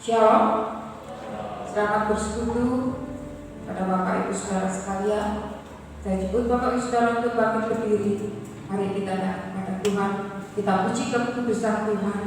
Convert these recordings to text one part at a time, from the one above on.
Shalom, selamat bersekutu pada Bapak Ibu Saudara sekalian. Saya jemput Bapak Ibu Saudara untuk bangkit berdiri. Mari kita pada Tuhan, kita puji kekudusan Tuhan.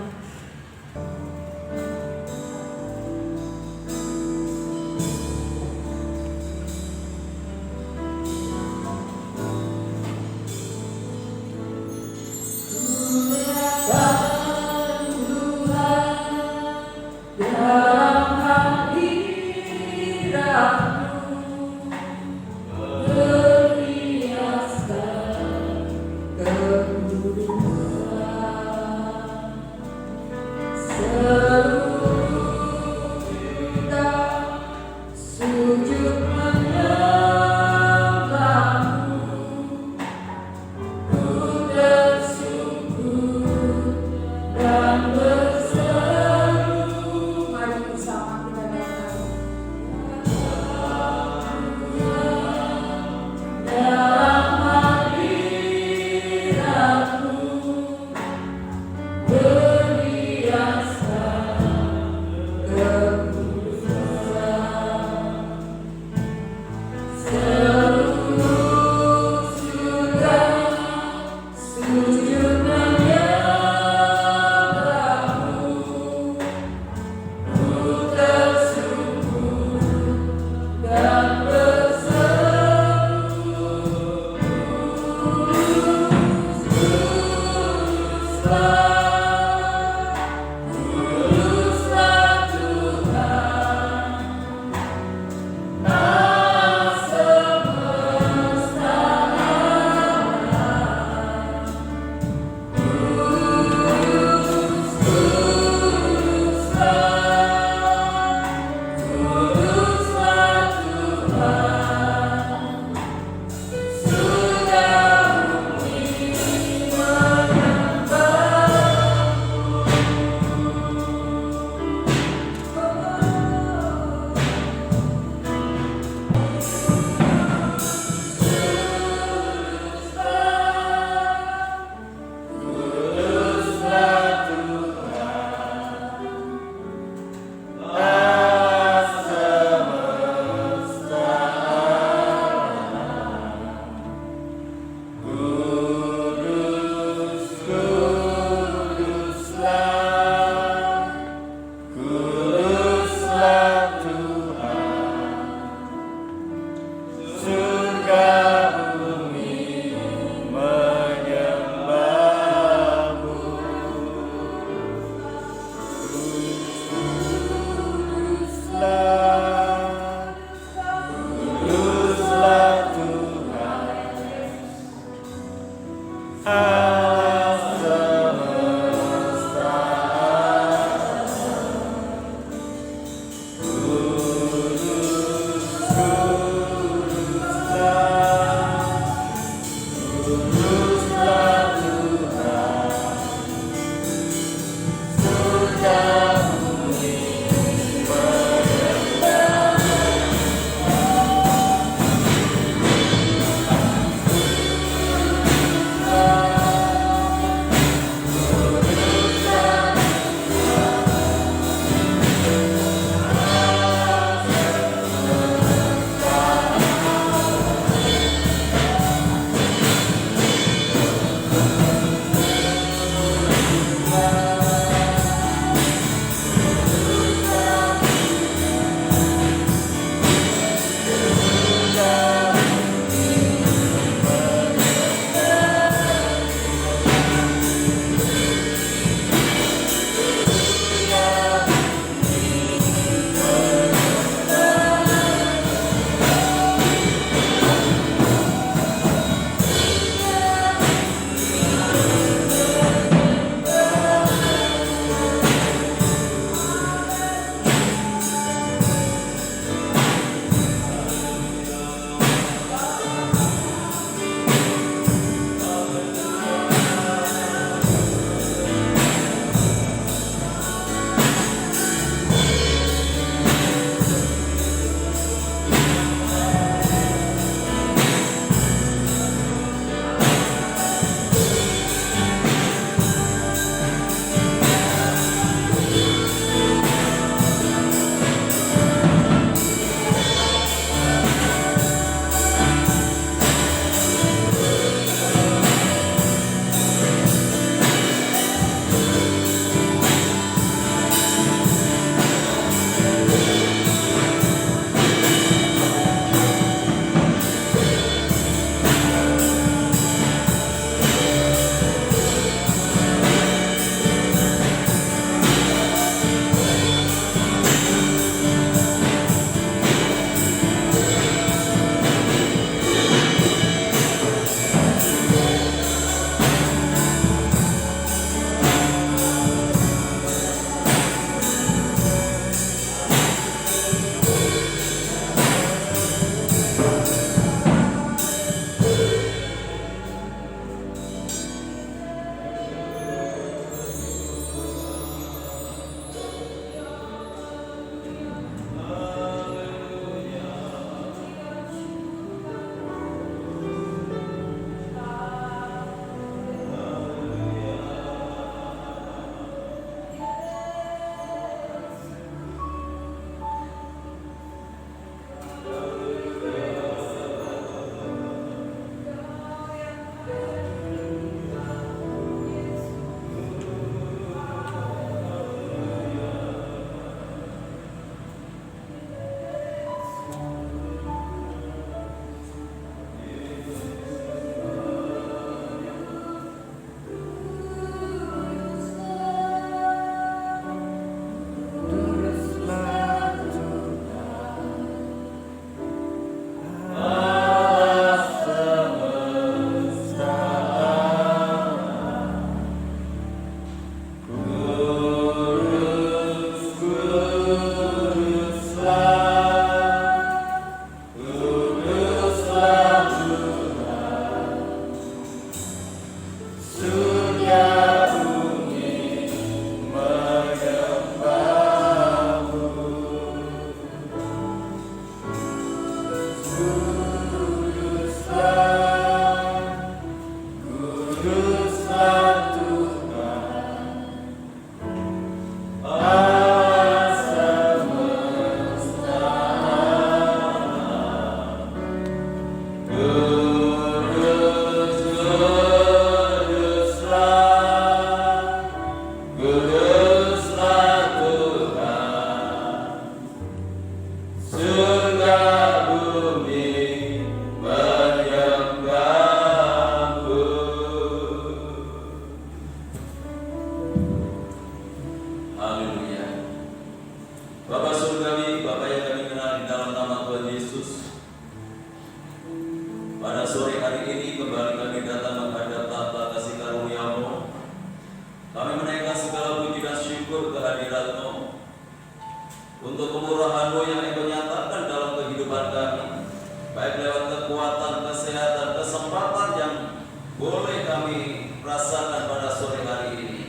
boleh kami rasakan pada sore hari ini.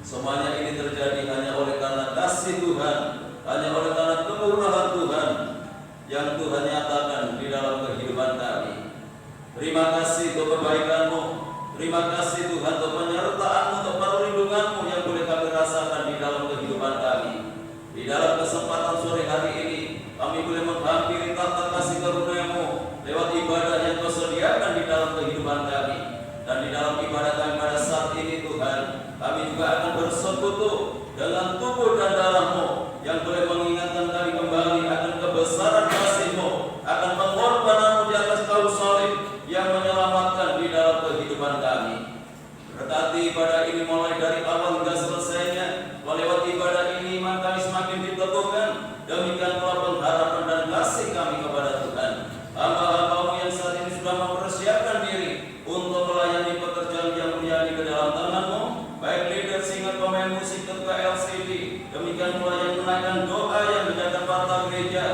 Semuanya ini terjadi hanya oleh karena kasih Tuhan, hanya oleh karena kemurahan Tuhan yang Tuhan nyatakan di dalam kehidupan kami. Terima kasih untuk kebaikan-Mu, terima kasih Tuhan untuk penyertaan-Mu, untuk perlindungan-Mu yang boleh kami rasakan di dalam kehidupan kami. Di dalam kesempatan sore hari ini, kami boleh menghampiri tahta kasih karunia-Mu lewat ibadah yang Kau sediakan di dalam kehidupan kami. Dan di dalam ibadah kami pada saat ini Tuhan, kami juga akan bersekutu dengan tubuh dan darah-Mu yang boleh mengingatkan kami kembali akan kebesaran kasih-Mu, akan pengorbanan-Mu di atas kayu salib yang menyelamatkan di dalam kehidupan kami. Berkati ibadah ini mulai dari awal hingga selesainya. Lewat ibadah ini iman kami semakin diteguhkan. Demikian pula pengharapan dan kasih kami kepada Tuhan. Hamba-hamba-Mu yang saat ini sudah mempersiapkan diri untuk melayani pekerjaan yang mulia di dalam tangan-Mu, baik leader, singer, pemain musik, ketua LCD, demikian pula yang menaikkan doa yang menjaga warta gereja,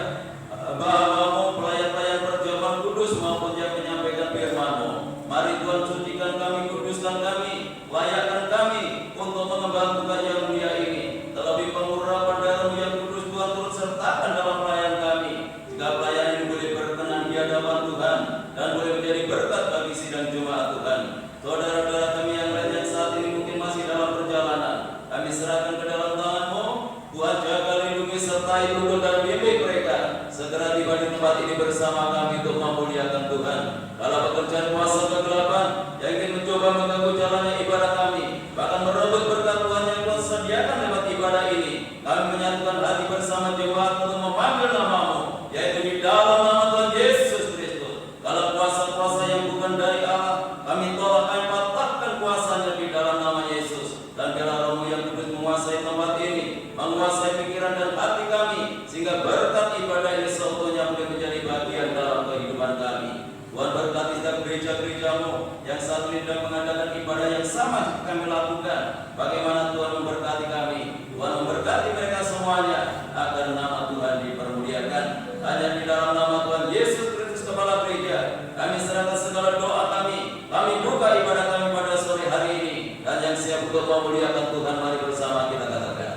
hamba-hamba-Mu, pelayan-pelayan perjamuan kudus maupun yang menyampaikan firman-Mu. Mari Tuhan sucikan kami, kuduskan kami, layakkan kami untuk mengemban tugas yang mulia ini. Terlebih pengurapan darah-Mu yang kudus Tuhan turut sertakan dalam pelayan kami, jika pelayan ini boleh berkenan di hadapan Tuhan dan boleh menjadi berkat bagi sidang Jumat Tuhan. Saudara-saudara kami yang lain yang saat ini mungkin masih dalam perjalanan, kami serahkan ke dalam tangan-Mu. Tuhan jaga, lindungi, sertai, tuntun dan bimbing mereka segera tiba di tempat ini bersama kami untuk memuliakan Tuhan. Kalau pekerjaan kuasa kegelapan yang ingin mencoba mengganggu jalannya ibadah kami, bahkan merebut berkat Tuhan yang Tuhan sediakan lewat ibadah ini, kami menyatukan hati bersama jemaat untuk memanggil nama-Mu, yaitu di dalam nama Tuhan Yesus Kristus. Kalau kuasa-kuasa yang bukan dari Allah, kami tolak, kami patahkan kuasanya di dalam nama Yesus. Dan biarlah Roh-Mu yang kudus menguasai tempat ini, menguasai pikiran dan hati kami, sehingga berkat ibadah ini seutuhnya boleh menjadi bagian dalam kehidupan kami. Tuhan berkati setiap gereja-gereja-Mu yang saat ini sedang mengadakan ibadah yang sama kami lakukan. Bagaimana Tuhan memberkati kami, Tuhan memberkati mereka semuanya, agar nama Tuhan dipermuliakan. Hanya di dalam nama Tuhan Yesus Kristus Kepala Gereja, kami serahkan segala doa kami buka ibadah kami pada sore hari ini. Dan yang siap untuk memuliakan Tuhan, mari bersama kita katakan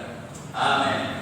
amin.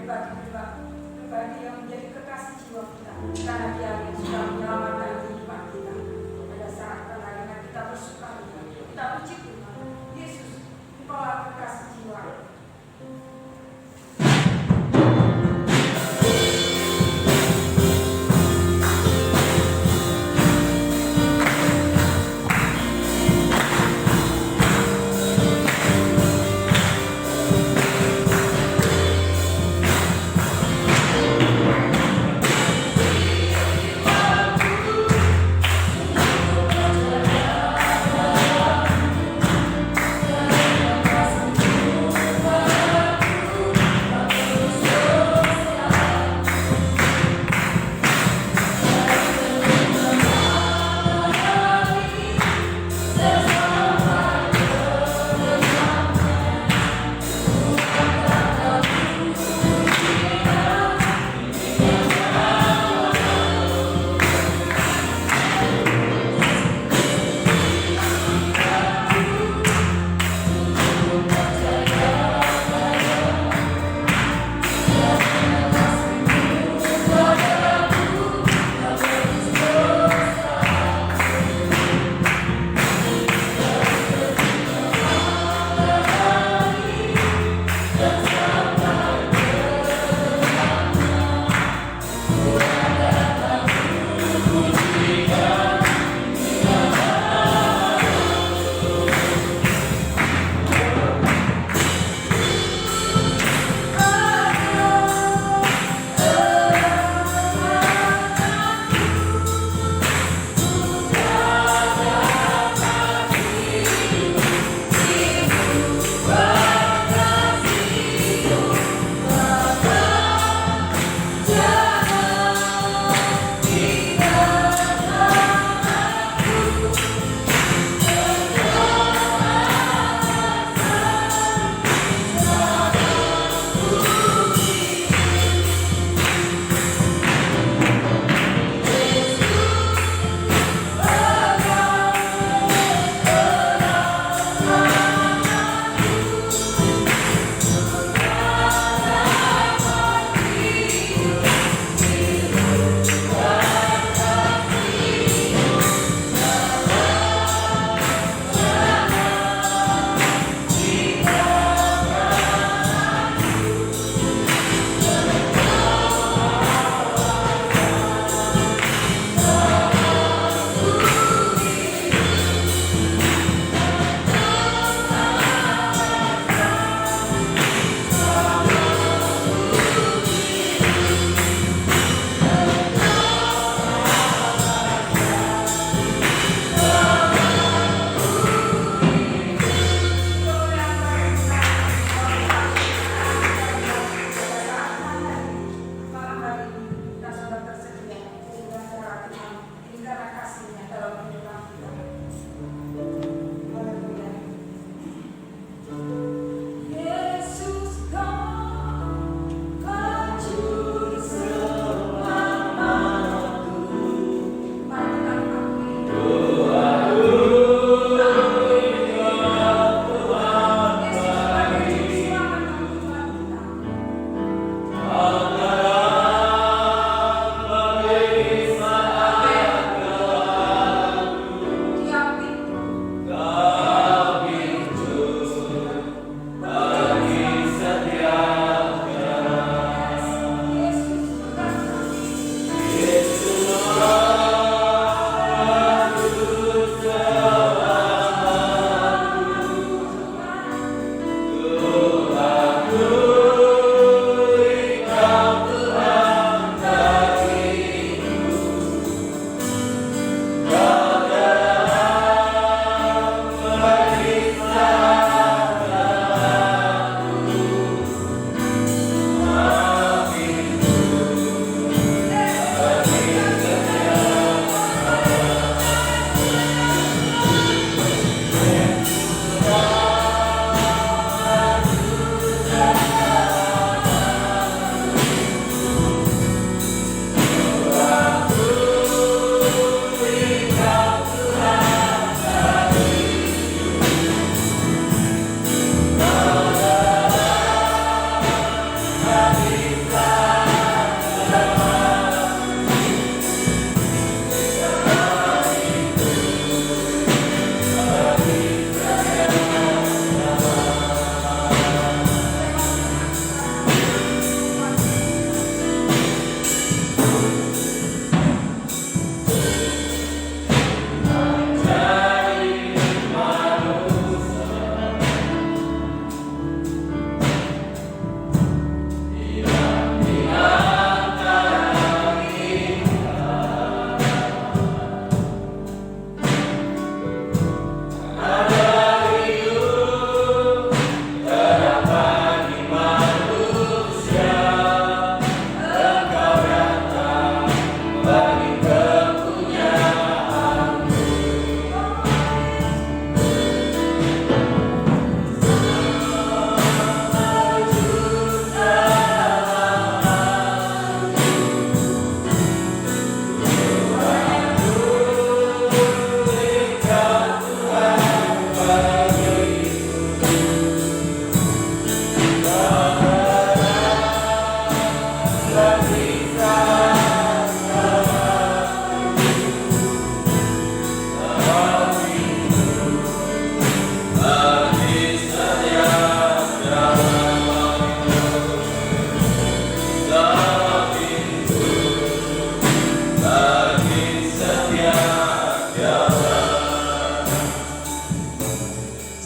pribadi yang menjadi kekasih jiwa kita, karena Dia yang sudah menyelamatkan kehidupan kita. Pada saat kelahiran kita bersukaria, kita puji Tuhan. Yesus, Engkaulah kekasih jiwa. Terima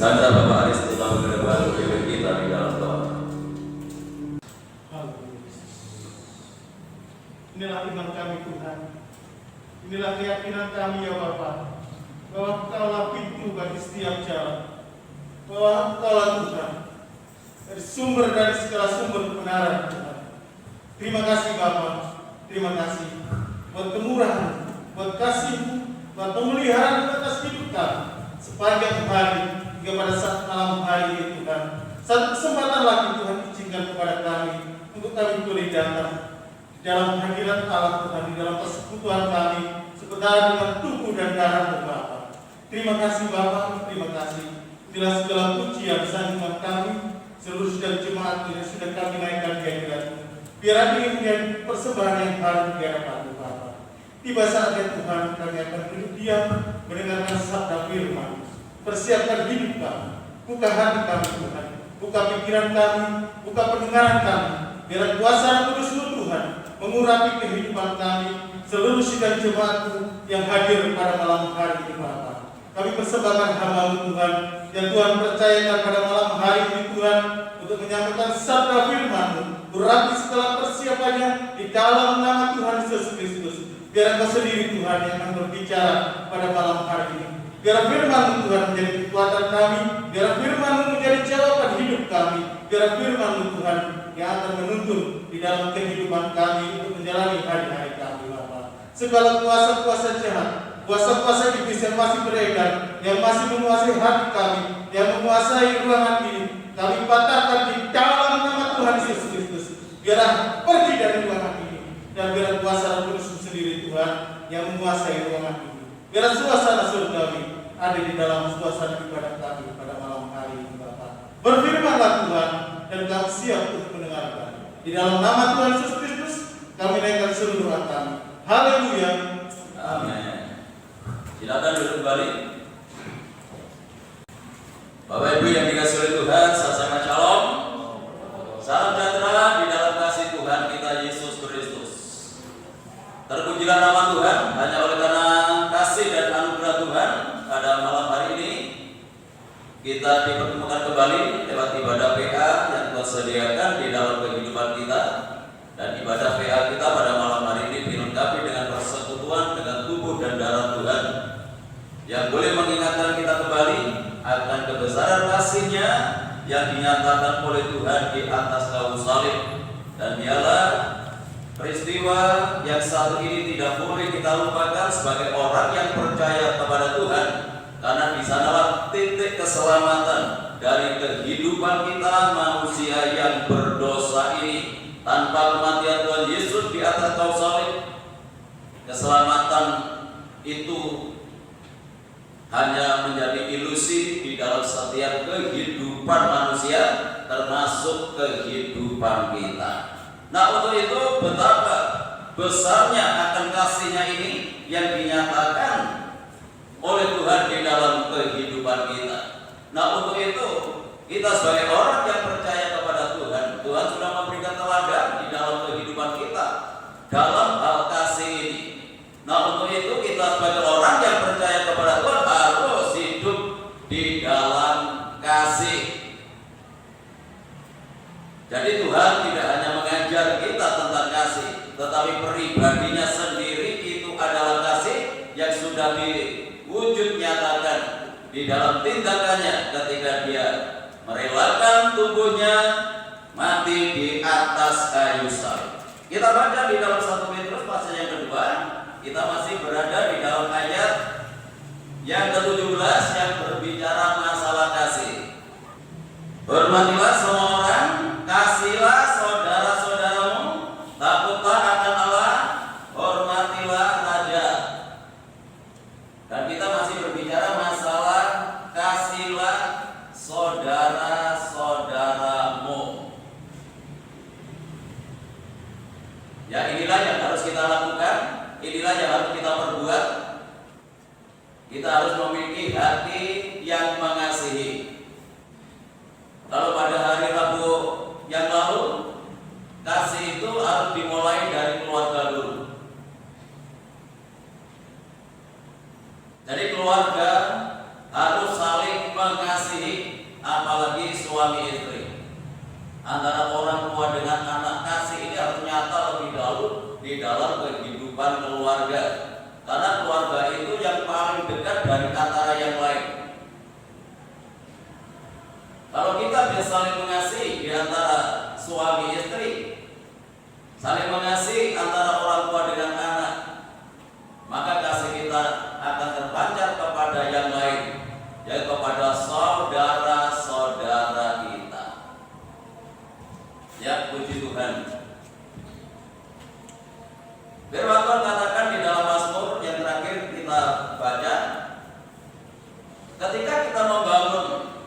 Sandra Bapak Aris telah mengedepan pimpin kita di dalam doa. Inilah iman kami Tuhan. Inilah keyakinan kami ya Bapa, bahwa Engkaulah pintu bagi setiap jalan, bahwa Engkaulah Tuhan dari segala sumber kebenaran Tuhan. Terima kasih Bapa, terima kasih buat kemurahan, buat kasih-Mu, buat pemeliharaan atas hidup kami sepanjang hari hingga pada saat malam hari ini Tuhan. Satu kesempatan lagi Tuhan izinkan kepada kami untuk kami boleh datang dalam hadirat Allah Tuhan, di dalam persekutuan kami sebentar dengan tubuh dan darah Bapa. Terima kasih Bapa, terima kasih. Inilah segala pujian sanjungan kami, seluruh sidang jemaat yang sudah kami naikkan di hadirat-Mu. Biar ini menjadi persembahan yang harum di hadapan-Mu Bapa. Tiba saatnya Tuhan kami akan duduk diam mendengarkan sabda firman. Persiapkan hidup kami, buka hati kami Tuhan, buka pikiran kami, buka pendengaran kami. Biar kuasa Kudus-Mu Tuhan mengurapi kehidupan kami, seluruh sidang jemaat-Mu yang hadir pada malam hari ini Bapa. Kami persembahkan hamba-Mu Tuhan, yang Tuhan percayakan pada malam hari ini Tuhan, untuk menyampaikan sabda firman-Mu, urapi segala persiapannya di dalam nama Tuhan Yesus Kristus. Biar Engkau sendiri Tuhan yang akan berbicara pada malam hari ini. Biar firman-Mu Tuhan menjadi kekuatan kami, biar firman-Mu menjadi jawaban hidup kami, biar firman-Mu Tuhan yang akan menuntun di dalam kehidupan kami untuk menjalani hari-hari kami Bapa. Segala kuasa-kuasa jahat, kuasa-kuasa iblis yang masih beredar, yang masih menguasai hati kami, yang menguasai ruangan ini, kami patahkan di dalam nama Tuhan Yesus Kristus. Biar pergi dari ruangan ini, dan biar kuasa Kudus sendiri Tuhan yang menguasai ruangan ini. Biar suasana surgawi ada di dalam suasana ibadah kami pada malam hari ini Bapa. Berfirmanlah Tuhan, dan kami siap untuk mendengarkan. Di dalam nama Tuhan Yesus Kristus kami naikkan seluruh doa kami. Haleluya. Amin. Silakan duduk kembali. Bapak Ibu yang dikasihi oleh Tuhan, sama-sama shalom. Salam sejahtera di dalam kasih Tuhan kita Yesus Kristus. Terpujilah nama Tuhan, hanya oleh karena kasih dan anugerah Tuhan pada malam hari ini kita dipertemukan kembali lewat ibadah PA yang Tuhan sediakan di dalam kehidupan kita. Dan ibadah PA kita pada malam hari ini dilengkapi dengan persekutuan dengan tubuh dan darah Tuhan yang boleh mengingatkan kita kembali akan kebesaran kasih-Nya yang dinyatakan oleh Tuhan di atas kayu salib. Dan dialah peristiwa yang satu ini tidak boleh kita lupakan sebagai orang yang percaya kepada Tuhan, karena di sanalah titik keselamatan dari kehidupan kita manusia yang berdosa ini. Tanpa kematian Tuhan Yesus di atas kayu salib, keselamatan itu hanya menjadi ilusi di dalam setiap kehidupan manusia, termasuk kehidupan kita. Nah, untuk itu betapa besarnya akan kasih-Nya ini yang dinyatakan oleh Tuhan di dalam kehidupan kita. Nah, untuk itu kita sebagai orang yang percaya kepada Tuhan, Tuhan sudah memberikan teladan di dalam kehidupan kita dalam hal kasih ini. Nah, untuk itu kita sebagai orang yang percaya kepada Tuhan harus hidup di dalam kasih. Jadi Tuhan tidak hanya mengajar kita tentang kasih, tetapi pribadinya sendiri itu adalah kasih yang sudah diwujud nyatakan di dalam tindakannya ketika Dia merelakan tubuhnya mati di atas kayu salib. Kita baca di dalam 1 Petrus pasal yang kedua. Kita masih berada di dalam ayat yang ke-17 yang berbicara masalah kasih. Hormatilah semua orang, kasihilah saudara-saudaramu, takutlah akan Allah, hormatilah raja. Dan kita masih berbicara masalah kasihilah saudara-saudaramu. Ya, inilah yang harus kita lakukan, inilah yang harus kita perbuat. Kita harus memiliki hati yang mengasihi. Lalu pada hari Rabu yang lalu, kasih itu harus dimulai dari keluarga dulu. Jadi keluarga harus saling mengasihi, apalagi suami istri. Antara orang tua dengan anak, kasih ini harus nyata lebih dahulu di dalam kehidupan keluarga. Karena keluarga itu yang paling dekat dari antara yang lain. Kalau kita bisa saling mengasihi di antara suami istri, saling mengasihi antara orang tua dengan anak, maka kasih kita akan terpancar kepada yang lain, yaitu kepada saudara-saudara kita. Ya, puji Tuhan. Firman Tuhan katakan di dalam Mazmur yang terakhir kita baca, ketika kita membangun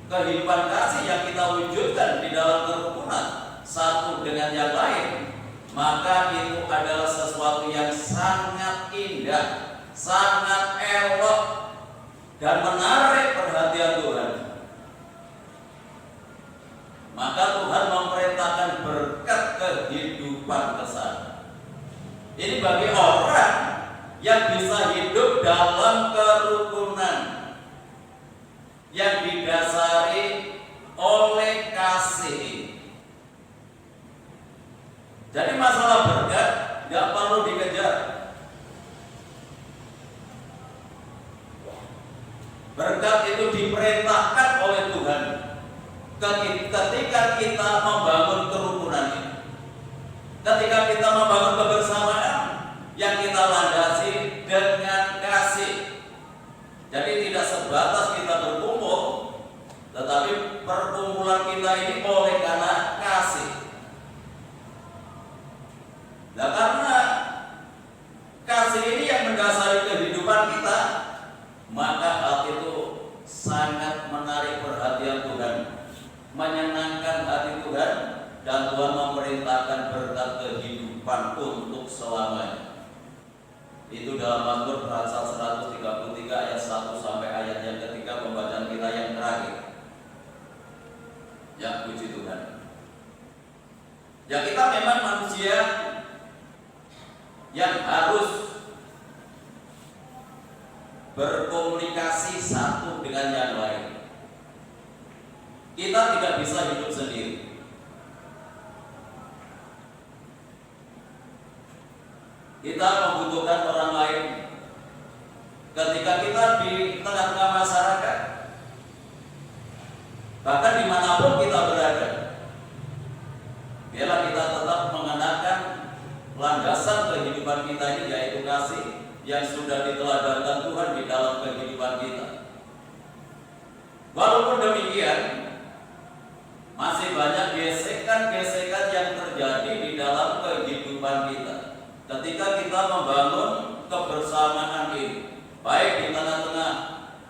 kehidupan kasih yang kita wujudkan di dalam kerukunan satu dengan yang lain, maka itu adalah sesuatu yang sangat indah, sangat elok, dan menarik perhatian Tuhan. Maka Tuhan memerintahkan berkat kehidupan kesana. Ini bagi orang yang bisa hidup dalam kerukunan yang didasari oleh kasih. Jadi masalah berkat nggak perlu dikejar. Berkat itu diperintahkan oleh Tuhan ketika kita membangun kerukunan ini. Ketika kita membangun kebersamaan yang kita landasi dengan kasih. Jadi tidak sebatas kita berkumpul, tetapi perkumpulan kita ini oleh karena kasih. Nah, karena kasih ini yang mendasari kehidupan kita, maka hal itu sangat menarik perhatian Tuhan, menyenangkan hati Tuhan, dan Tuhan memerintahkan berkat kehidupan untuk selamanya. Itu dalam Mazmur pasal 133 ayat 1 sampai ayat yang ketiga, pembacaan kita yang terakhir. Ya, puji Tuhan. Ya, kita memang manusia yang harus berkomunikasi satu dengan yang lain. Kita tidak bisa hidup sendiri. Kita membutuhkan orang lain. Ketika kita di tengah-tengah masyarakat, bahkan dimanapun kita berada, biarlah kita tetap mengenakan landasan kehidupan kita ini, yaitu kasih yang sudah diteladankan Tuhan di dalam kehidupan kita. Walaupun demikian, masih banyak gesekan-gesekan yang terjadi di dalam kehidupan kita. Ketika kita membangun kebersamaan ini, baik di tengah-tengah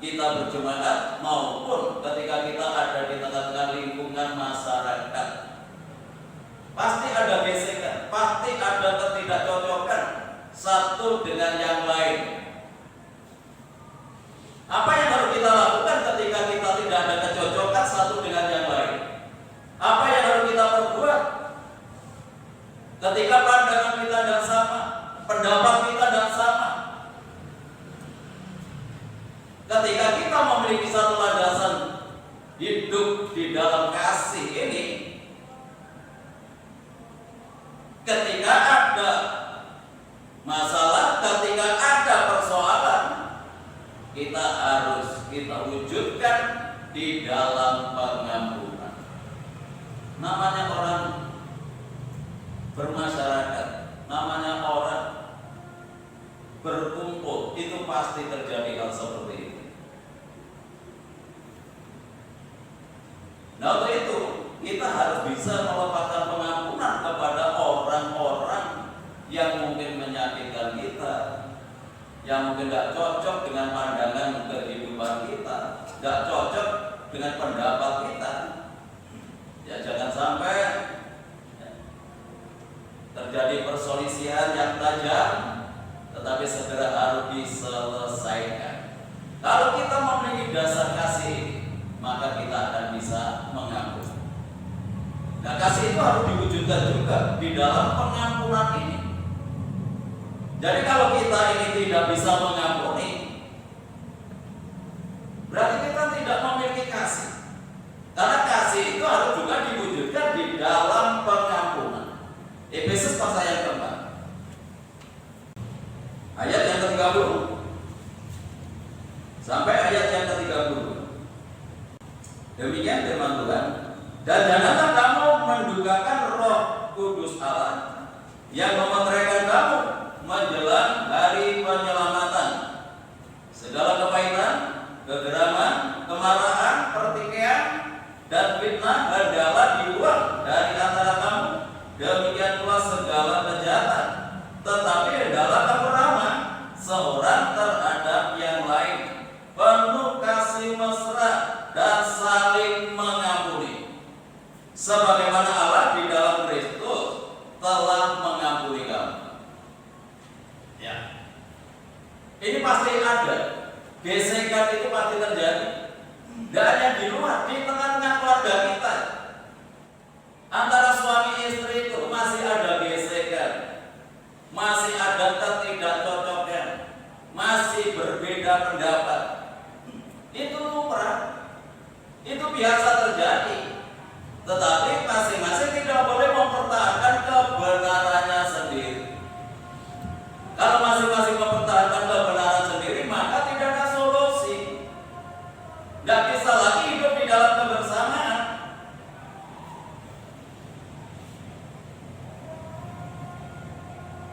kita berjemaat maupun ketika kita ada di tengah-tengah lingkungan masyarakat, pasti ada gesekan, pasti ada ketidakcocokan satu dengan yang lain. Apa yang harus kita lakukan ketika kita tidak ada kecocokan satu dengan yang lain? Apa yang harus kita perbuat? Ketika pandangan kita tidak sama, pendapat kita tidak sama, ketika kita memiliki satu landasan hidup di dalam kasih ini, ketika ada masalah, ketika ada persoalan, kita wujudkan di dalam pengampunan. Namanya orang bermasyarakat, namanya orang berkumpul, itu pasti terjadi hal seperti itu. Nah, untuk itu kita harus bisa melepaskan pengampunan kepada orang-orang yang mungkin menyakitkan kita, yang mungkin tidak cocok dengan pandangan kehidupan kita, tidak cocok dengan pendapat kita. Ya, jangan sampai terjadi perselisihan yang tajam, tetapi segera harus diselesaikan. Kalau kita memiliki dasar kasih, maka kita akan bisa mengampuni. Nah, kasih itu harus diwujudkan juga di dalam pengampunan ini. Jadi kalau kita ini tidak bisa mengampuni, berarti kita tidak memiliki kasih. Karena kasih itu harus juga diwujudkan di dalam pengampunan. Efesus pasal yang keempat, ayat yang ke-30 sampai ayat yang ke-30. Demikian firman Tuhan. Dan janganlah kamu mendukakan Roh Kudus Allah yang memeteraikan kamu menjelang hari penyelamatan. Segala kepahitan, kegeraman, kemarahan, pertikaian, dan fitnah hendaklah dibuang dari antara kamu. Demikian pula segala kejahatan. Tetapi hendaklah kamu ramah seorang terhadap yang lain, penuh kasih mesra dan saling mengampuni, sebagaimana Allah di dalam Kristus telah mengampuni kamu. Ya, ini pasti ada. Gesekan itu pasti terjadi. Tidak hanya di luar, di tengah-tengah keluarga kita. Antara suami istri itu masih ada gesekan, masih ada ketidakcocokan, masih berbeda pendapat. Itu lumrah, itu biasa terjadi. Tetapi masing-masing tidak boleh mempertahankan kebenarannya sendiri. Kalau masing-masing mempertahankan kebenaran sendiri, maka tidak ada solusi. Tidak bisa lagi hidup di dalam kebersamaan.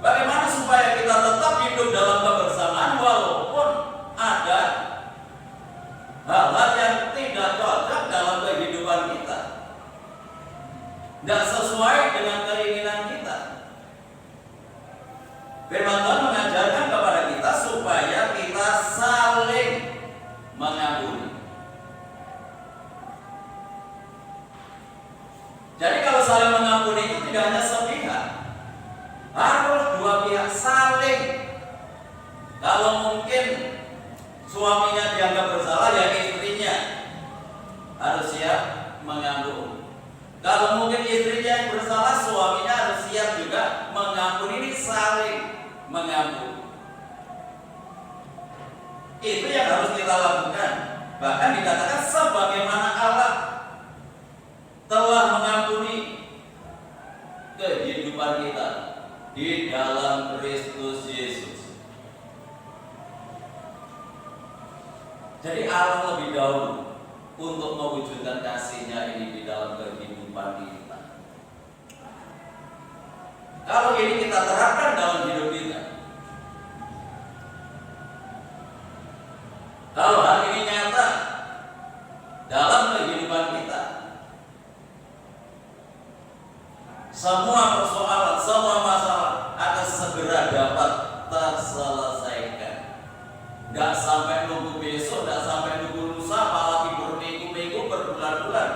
Bagaimana supaya kita tetap hidup dalam kebersamaan walaupun ada hal-hal yang tidak cocok dalam kehidupan kita, tidak sesuai dengan keinginan kita? Firman Tuhan mengajarkan kepada kita supaya kita saling mengampuni. Jadi kalau saling mengampuni itu tidak hanya sepihak, harus dua pihak saling. Kalau mungkin suaminya dianggap bersalah, ya istrinya harus siap mengampuni. Kalau mungkin istrinya yang bersalah, suaminya harus siap juga mengampuni. Ini saling mengampuni. Itu yang harus kita lakukan. Bahkan dikatakan sebagaimana Allah telah mengampuni kehidupan kita di dalam Kristus Yesus. Jadi Allah lebih dahulu untuk mewujudkan kasih-Nya ini di dalam kehidupan kita. Kalau ini kita terapkan dalam hidup kita, kalau hal ini nyata dalam kehidupan kita, semua persoalan, semua masalah akan segera dapat terselesaikan. Gak sampai nunggu besok, gak sampai nunggu lusa, apalagi berminggu-minggu, berbulan-bulan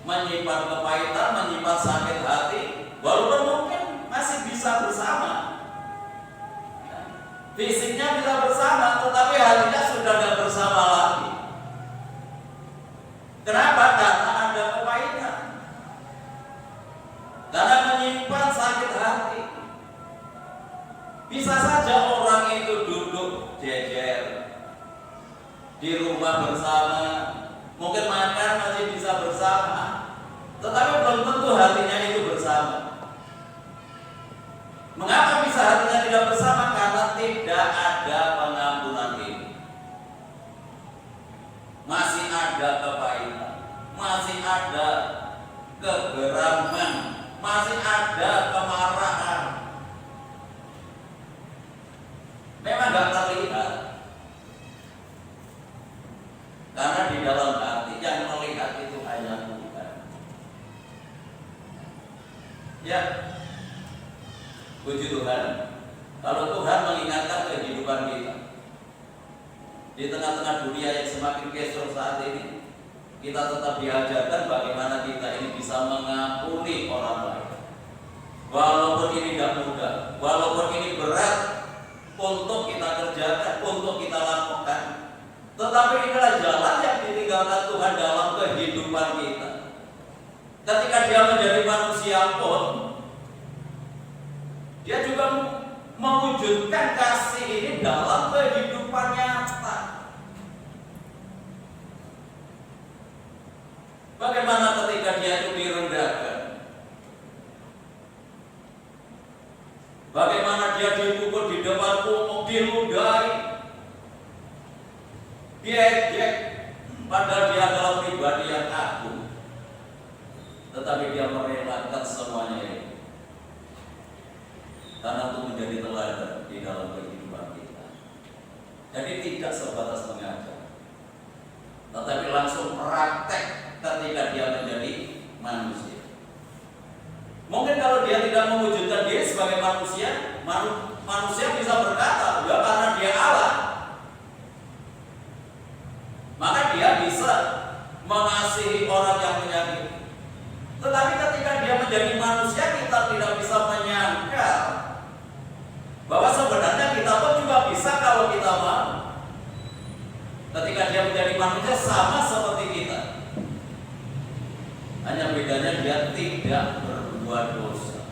menyimpan kepahitan, menyimpan sakit hati, walaupun mungkin masih bisa bersama, fisiknya bisa bersama, tetapi hatinya sudah gak bersama lagi. Kenapa? Karena ada kepahitan, karena menyimpan sakit hati. Bisa saja orang itu duduk jejer di rumah bersama, mungkin makan masih bisa bersama, tetapi belum tentu hatinya itu bersama. Mengapa bisa hatinya tidak bersama? Karena tidak ada pengampunan ini. Masih ada kepahitan, masih ada kegeraman, masih ada kemarahan. Memang gak terlihat, karena di dalam hati yang melihat itu hanya Tuhan. Ya, puji Tuhan. Kalau Tuhan mengingatkan kehidupan kita di tengah-tengah dunia yang semakin kesor saat ini, kita tetap diajarkan bagaimana kita ini bisa mengampuni orang lain. Walaupun ini tidak mudah, walaupun ini berat untuk kita kerjakan, untuk kita lakukan, tetapi inilah jalan yang ditinggalkan Tuhan dalam kehidupan kita. Ketika Dia menjadi manusia pun, Dia juga mewujudkan kasih ini dalam kehidupan nyata. Bagaimana ketika Dia itu direndahkan? Bagaimana Dia dipukul di depan umum, diludahi, diejek, padahal Dia adalah pribadi yang agung, tetapi Dia merelakan semuanya ini karena untuk menjadi teladan di dalam kehidupan kita. Jadi tidak sebatas mengajar, tetapi langsung praktek ketika Dia menjadi manusia. Mungkin kalau Dia tidak mewujudkan diri sebagai manusia, manusia bisa berkata, ya karena Dia Allah, maka Dia bisa mengasihi orang yang menyakiti. Tetapi ketika Dia menjadi manusia, kita tidak bisa menyangka bahwa sebenarnya kita pun juga bisa kalau kita mau. Ketika Dia menjadi manusia sama seperti kita, hanya bedanya Dia tidak berbuat dosa.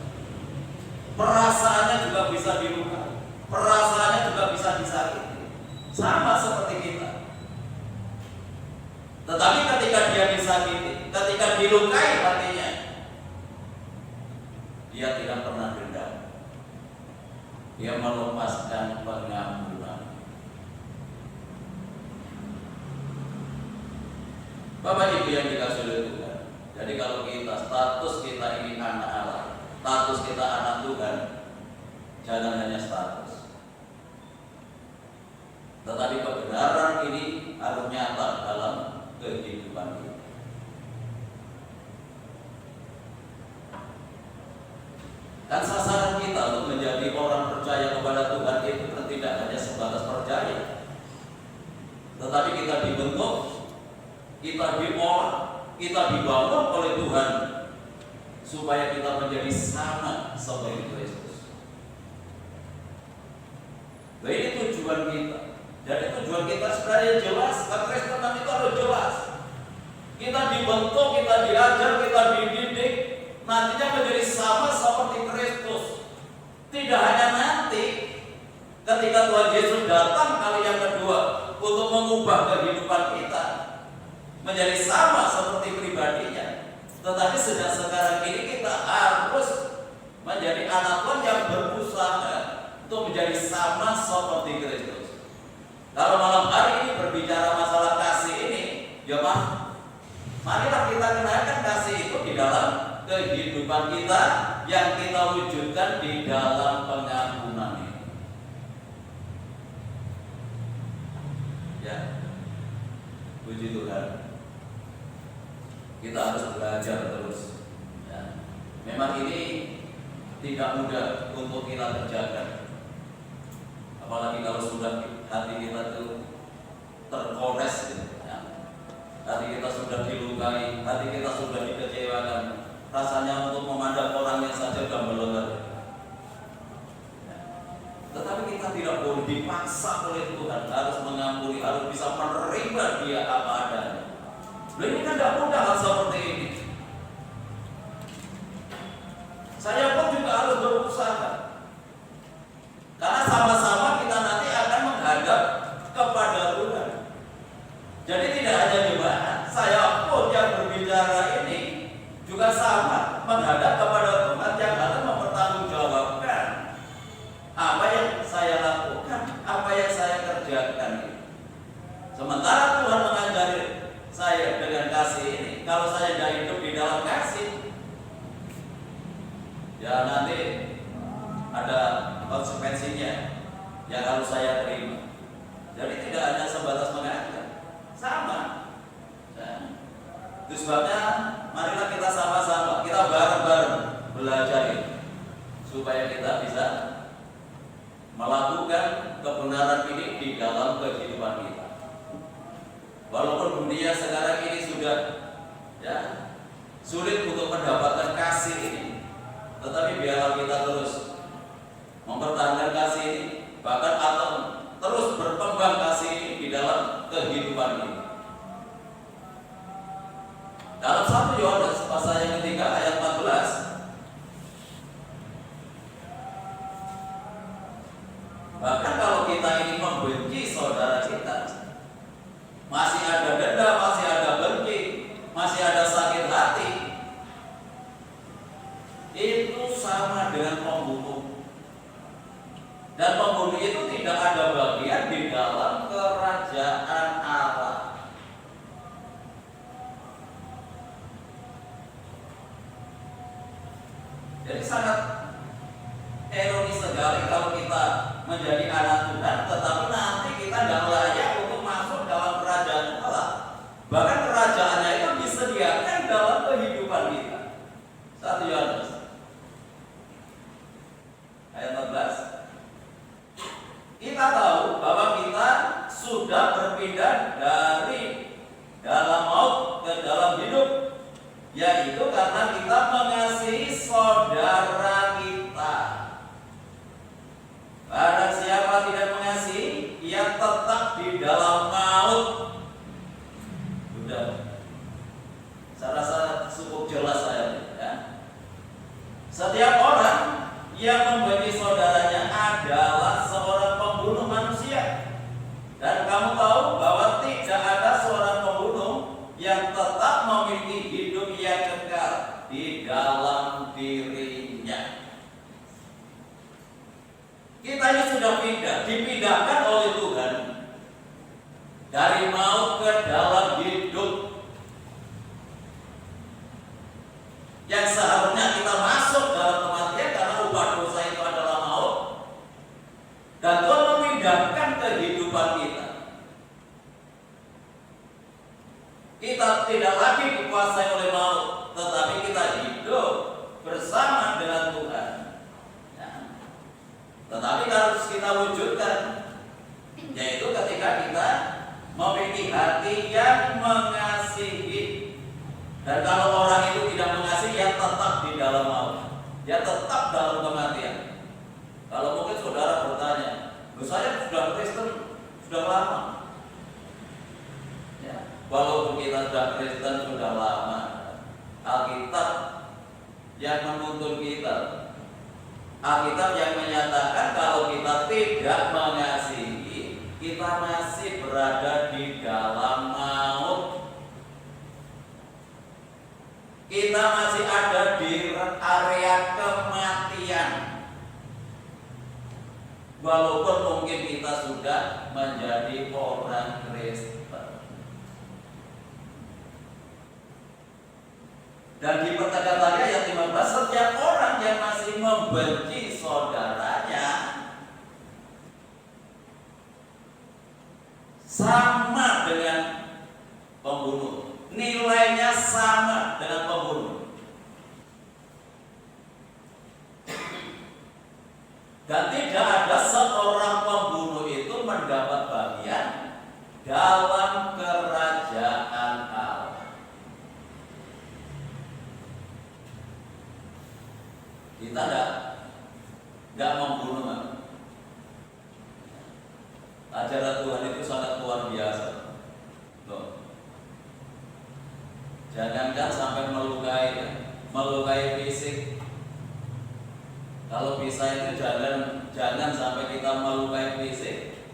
Perasaannya juga bisa dilukai, perasaannya juga bisa disakiti, sama seperti kita. Tetapi ketika Dia disakiti, ketika dilukai hatinya, Dia tidak pernah dendam. Dia melepaskan pengampunan. Bapak Ibu yang dikasihi oleh Tuhan, jadi kalau kita status kita ini anak Allah, status kita anak Tuhan, jangan hanya status, tetapi kebenaran ini harus nyata dalam kehidupan kita. Dan sasaran kita untuk menjadi orang percaya kepada Tuhan itu kan tidak hanya sebatas percaya, tetapi kita dibentuk, kita diolah, kita dibangun oleh Tuhan supaya kita menjadi sama seperti Kristus. Nah, ini tujuan kita. Jadi tujuan kita sebenarnya jelas, kekristenan itu harus jelas. Kita dibentuk, kita diajar, kita dididik, nantinya menjadi sama seperti Kristus. Tidak hanya nanti ketika Tuhan Yesus datang kali yang kedua untuk mengubah kehidupan kita menjadi sama seperti pribadinya, tetapi sejak sekarang ini kita harus menjadi anak Tuhan yang berusaha untuk menjadi sama seperti Kristus. Kalau malam hari ini berbicara masalah kasih ini, ya marilah kita kenalkan kasih itu di dalam kehidupan kita yang kita wujudkan di dalam pengampunan ini. Ya, puji Tuhan. Kita harus belajar terus. Ya. Memang ini tidak mudah untuk kita kerjakan. Apalagi kalau sudah hati kita itu terkores, ya. Hati kita sudah dilukai, hati kita sudah dikecewakan. Rasanya untuk memandang orangnya saja sudah melegar. Ya. Tetapi kita tidak boleh dipaksa oleh Tuhan, harus mengampuni, harus bisa menerima Dia apa adanya. Loh, ini kan tidak mudah hal seperti ini. Saya pun juga harus berusaha, karena sama-sama kita nanti akan menghadap kepada Tuhan. Jadi tidak hanya jemaat, saya pun yang berbicara ini juga sama menghadap kepada Tuhan yang harus mempertanggungjawabkan apa yang saya lakukan, apa yang saya kerjakan. Sementara Tuhan mengajari saya dengan kasih ini, kalau saya tidak hidup di dalam kasih, ya nanti ada konsekuensinya yang harus saya terima. Jadi tidak hanya sebatas mengajar, sama. Nah, itu sebabnya marilah kita sama-sama, kita bareng-bareng belajar ini, supaya kita bisa melakukan kebenaran ini di dalam kehidupan kita. Walaupun dunia sekarang ini sudah sulit untuk mendapatkan kasih ini, tetapi biarlah kita terus mempertahankan kasih ini, bahkan atau terus berkembang kasih ini di dalam kehidupan kita. Dalam 1 Yohanes pasal yang ketiga ayat 14, bahkan kalau kita ini membenci saudara kita, masih ada dendam, masih ada benci, masih ada sakit hati, itu sama dengan pembunuh. Dan pembunuh itu tidak ada bagian di dalam kerajaan Allah. Jadi sangat ironis sekali kalau kita menjadi anak Tuhan, tetapi nanti kita tidak layak untuk masuk dalam kerajaan Allah. Bahkan kerajaannya itu disediakan dalam kehidupan kita. 1 Yohanes ayat 14. Kita tahu bahwa kita sudah berpindah dari dalam maut ke dalam hidup, yaitu karena kita mengasihi saudara kita. Barang siapa tidak mengasihi, ia tetap di dalam maut. Sudah, saya rasa cukup jelas ayatnya, ya. Setiap orang yang membenci saudaranya adalah seorang pembunuh manusia. Dan kamu tahu bahwa tidak ada seorang pembunuh yang tetap memiliki hidup yang kekal di dalam dirinya. Kita ini sudah dipindahkan oleh Tuhan dari maut ke dalam hidup. Yang seharusnya kita masuk dalam kematian karena upah dosa itu adalah maut, dan Tuhan memindahkan kehidupan kita. Kita tidak lagi dikuasai oleh maut, tetapi kita hidup bersama dengan Tuhan. Ya. Tetapi harus kita wujudkan, yaitu ketika kita memiliki hati yang mengasihi. Dan kalau orang itu tidak mengasihi, ya tetap di dalam maut, ya tetap dalam kematian. Kalau mungkin saudara bertanya, saya sudah Kristen sudah lama. Ya, walaupun kita sudah Kristen sudah lama, Alkitab yang menuntun kita, Alkitab yang menyatakan kalau kita tidak mengasihi, kita masih berada di dalam maut. Kita masih ada di area kematian. Walaupun mungkin kita sudah menjadi orang Kristen. Dan di perkataan tadi ayat 15, setiap orang yang masih membenci saudaranya sama dengan pembunuh. Nilainya sama dengan pembunuh. Dan tidak ada seorang pembunuh itu mendapat bagian dalam kerajaan Allah. Kita tidak membunuh. Ajaran Tuhan itu sangat luar biasa. Loh. Jangankan sampai melukai fisik. Kalau bisa itu jangan sampai kita melukai fisik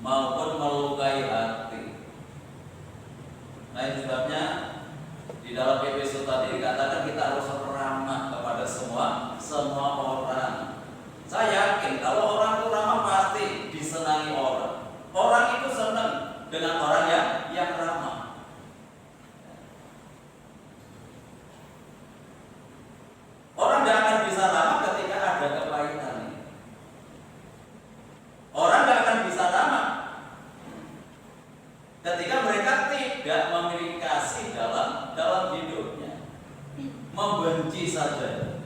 maupun melukai hati. Nah, itu sebabnya di dalam episode tadi dikatakan kita harus ramah kepada semua orang. Saya yakin kalau orang itu ramah pasti disenangi orang. Orang itu senang dengan orang yang ramah. Orang tidak akan bisa ramah ketika ada kepahitan. Orang tidak akan bisa ramah ketika mereka tidak memiliki kasih dalam hidupnya. Membenci saja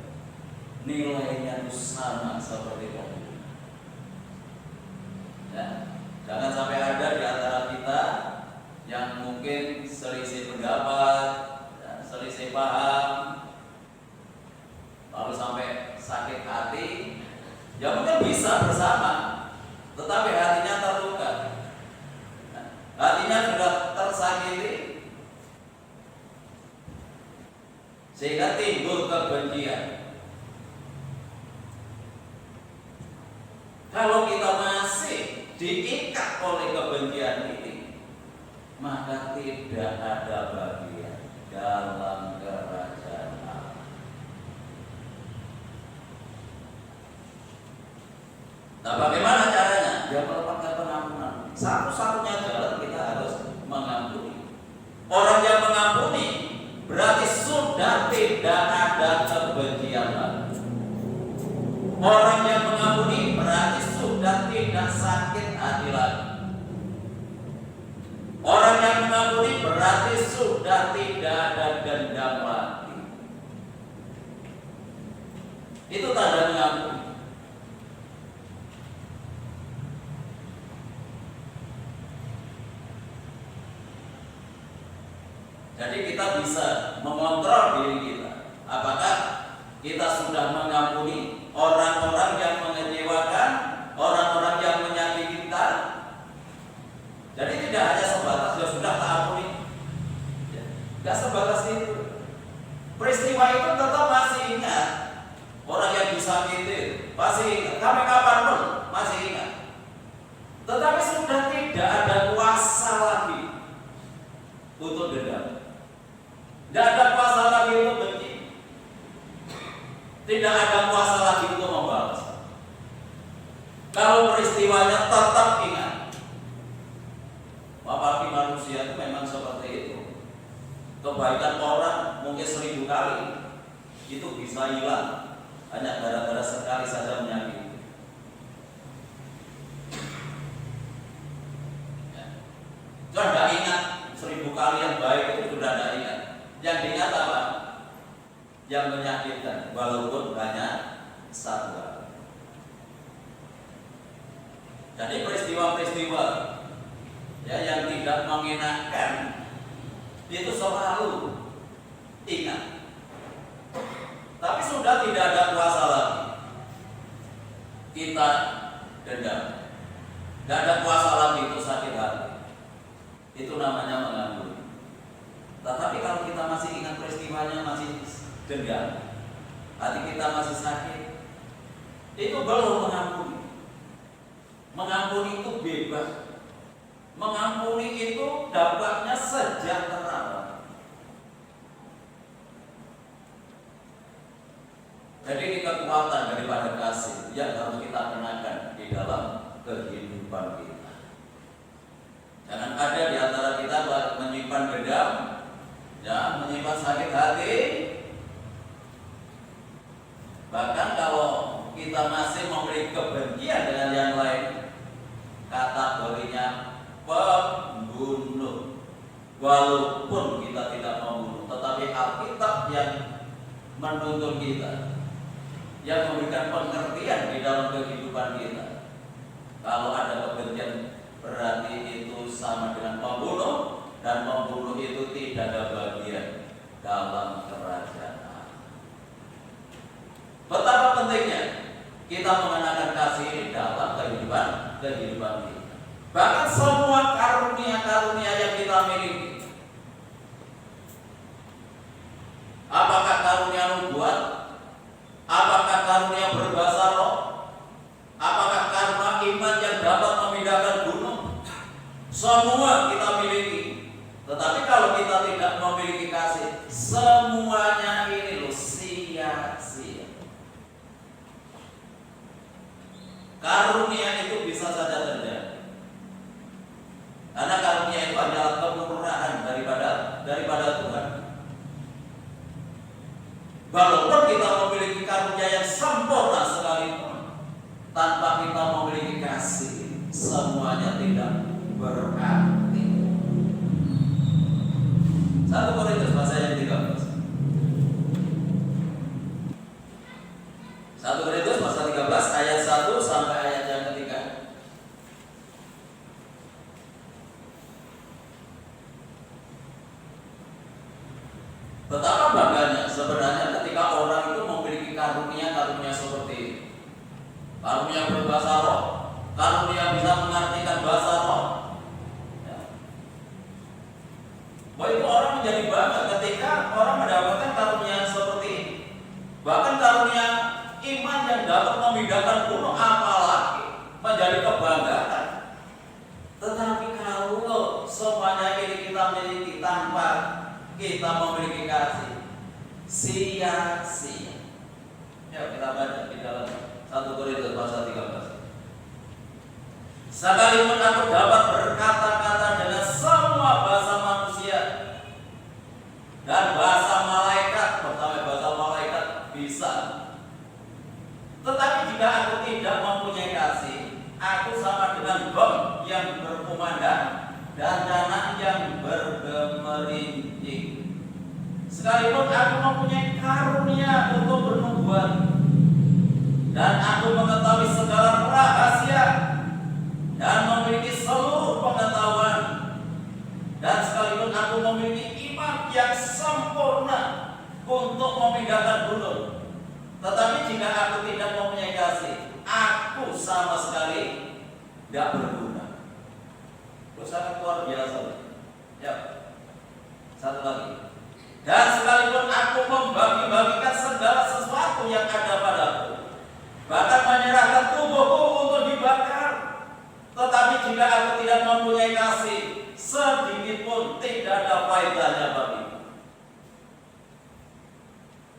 nilainya itu sama seperti itu. Ya, jangan sampai ada di antara kita yang mungkin selisih pendapat, selisih paham, lalu sampai hati, ya mungkin bisa bersama, tetapi hatinya terluka, hatinya sudah tersakiti, sehingga timbul kebencian. Kalau kita masih diikat oleh kebencian ini, maka tidak ada bagian dalam kerajaan Allah. Nah, bagaimana caranya? Ya melepaskan pengampunan. Satu-satunya jalan kita harus mengampuni. Orang yang mengampuni berarti sudah tidak ada kebencian lagi. Orang yang mengampuni berarti sudah tidak sakit hati lagi. Orang yang mengampuni berarti sudah tidak ada dendam lagi. Itu tanda mengampuni. Jadi kita bisa mengontrol diri kita. Apakah kita sudah mengampuni orang-orang yang mengecewakan, orang-orang yang menyakiti kita? Jadi tidak hanya sebatas ya sudah tak ampuni, ya, tidak sebatas itu. Peristiwa itu tetap masih ingat. Orang yang disakiti masih ingat. Sampai kapanpun masih ingat. Tetapi sudah tidak ada kuasa lagi untuk dendam. Tidak ada kuasa lagi untuk benci. Tidak ada kuasa lagi untuk membalas. Kalau peristiwanya tetap ingat. Apalagi manusia itu memang seperti itu. Kebaikan orang mungkin 1000 kali itu bisa hilang hanya gara-gara sekali saja menyakiti. Sudah tidak ingat 1000 kali yang baik itu sudah tidak ingat. Yang diingat apa? Yang menyakitkan, walaupun hanya satu kali. Jadi peristiwa-peristiwa ya yang tidak mengenakan itu selalu ingat. Tapi sudah tidak ada kuasa lagi kita dendam. Tidak ada kuasa lagi itu sakit hati. Itu namanya mengampuni. Tetapi kalau kita masih ingat peristiwanya, masih dendam, hati kita masih sakit, itu belum mengampuni. Mengampuni itu bebas. Mengampuni itu dampaknya sejahtera. Jadi ini kekuatan daripada kasih yang harus kita kenakan di dalam kehidupan kita. Jangan ada di antara kita menyimpan dendam, ya, menyimpan sakit hati. Bahkan kalau kita masih memiliki kebencian dengan yang lain, kategorinya pembunuh. Walaupun kita tidak membunuh, tetapi Alkitab yang menuntun kita, yang memberikan pengertian di dalam kehidupan kita. Kalau ada kebencian berarti itu sama dengan pembunuh, dan pembunuh itu tidak ada bagian dalam kerajaan Allah. Betapa pentingnya kita mengenakan kasih ini dalam kehidupan kita. Bahkan semua karunia-karunia yang kita miliki, apakah karunia nubuat, apakah karunia berbahasa roh, apakah karunia iman yang dapat memindahkan gunung, semua kita miliki. Tetapi kalau kita tidak memiliki kasih, semuanya ini loh sia-sia. Karunia itu bisa saja terjadi, karena karunia itu adalah kemurahan daripada Tuhan. Walaupun kita memiliki karunia yang sempurna sekalipun, tanpa kita memiliki kasih, semuanya tidak berarti. 1 Korintus pasal yang 13. 1 Korintus pasal 13 ayat 1 sampai ayat yang ketiga. karunia berbahasa roh, karunia bisa mengartikan bahasa roh. Ya. Bahwa itu orang menjadi bangga ketika orang mendapatkan karunia seperti ini. Bahkan karunia iman yang dapat memindahkan gunung, apalagi menjadi kebanggaan. Tetapi kalau semuanya ini kita miliki tanpa kita memiliki kasih, sia-sia. Ya, kita baca di dalam 1 Korintus pasal 13. Sekalipun aku dapat berkata-kata dengan semua bahasa manusia dan bahasa malaikat, pertama bahasa malaikat bisa. Tetapi jika aku tidak mempunyai kasih, aku sama dengan gong yang berkumandang dan tanah yang bergemerincing. Sekalipun aku mempunyai karunia untuk bernubuat dan aku mengetahui segala rahasia dan memiliki seluruh pengetahuan, dan sekalipun aku memiliki iman yang sempurna untuk memindahkan gunung, tetapi jika aku tidak mempunyai kasih, aku sama sekali tidak berguna. Itu sangat luar biasa. Ya, satu lagi. Dan sekalipun aku membagi-bagikan segala sesuatu yang ada padaku, bahkan menyerahkan tubuhku untuk dibakar, tetapi jika aku tidak mempunyai kasih, sedikit pun tidak ada faedahnya bagiku.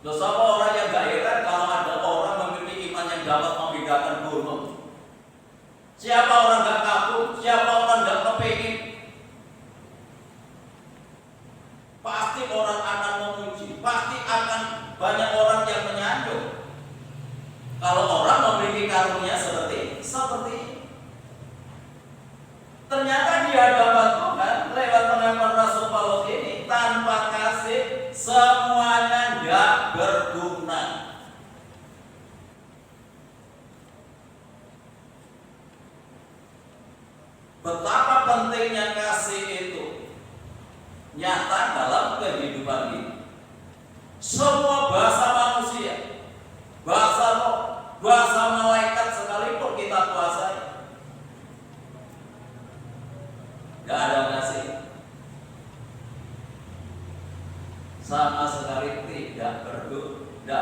Dosa orang yang gak heran kalau ada orang memiliki iman yang dapat memindahkan gunung. Siapa orang gak takut? Siapa orang gak kepingin? Pasti orang akan memuji, pasti akan banyak orang yang menyanjung. Kalau orang memiliki karunia seperti ini. Ternyata di hadapan Tuhan lewat pengakuan Rasul Paulus ini, tanpa kasih semuanya tidak berguna. Betapa pentingnya kasih itu nyata dalam kehidupan kita. Semua bahasa manusia, bahasa roh, bahasa malaikat sekalipun kita kuasai, gak ada kasih, sama sekali tidak berguna.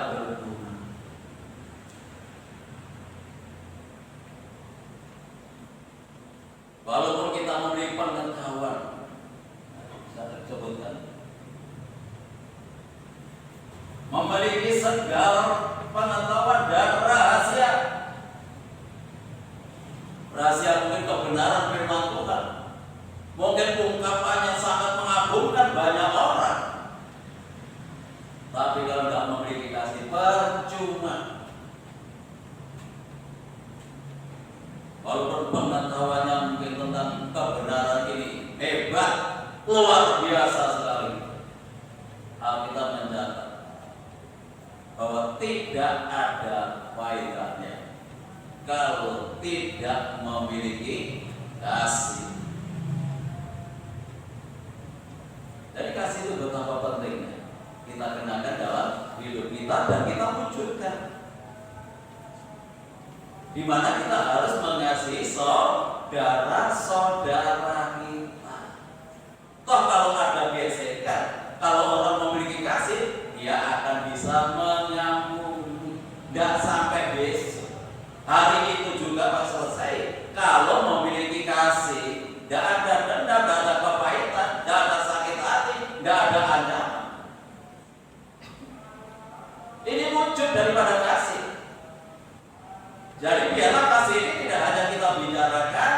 Walaupun kita memiliki pengetahuan, saya sebutkan, memiliki segala pengetahuan dan rahasia mungkin kebenaran firman Tuhan, mungkin ungkapannya sangat mengagumkan banyak orang, tapi kalau tidak memiliki kasih, percuma. Walaupun pengetahuannya mungkin tentang kebenaran ini hebat, luar biasa sekali, Alkitab mencatat bahwa tidak ada faedahnya kalau tidak memiliki kasih. Jadi kasih itu betapa pentingnya kita kenakan dalam hidup kita dan kita wujudkan, di mana kita harus mengasihi saudara-saudara kita. Toh kalau ada gesekan, kalau orang memiliki kasih, dia akan bisa menyambung, tidak sampai besok. Hari itu juga pas selesai. Kalau memiliki kasih, tidak ada dendam, tidak ada kepahitan, tidak ada sakit hati, tidak ada ancaman. Ini wujud daripada kasih. Jadi biarlah kasih ini tidak hanya kita bicarakan,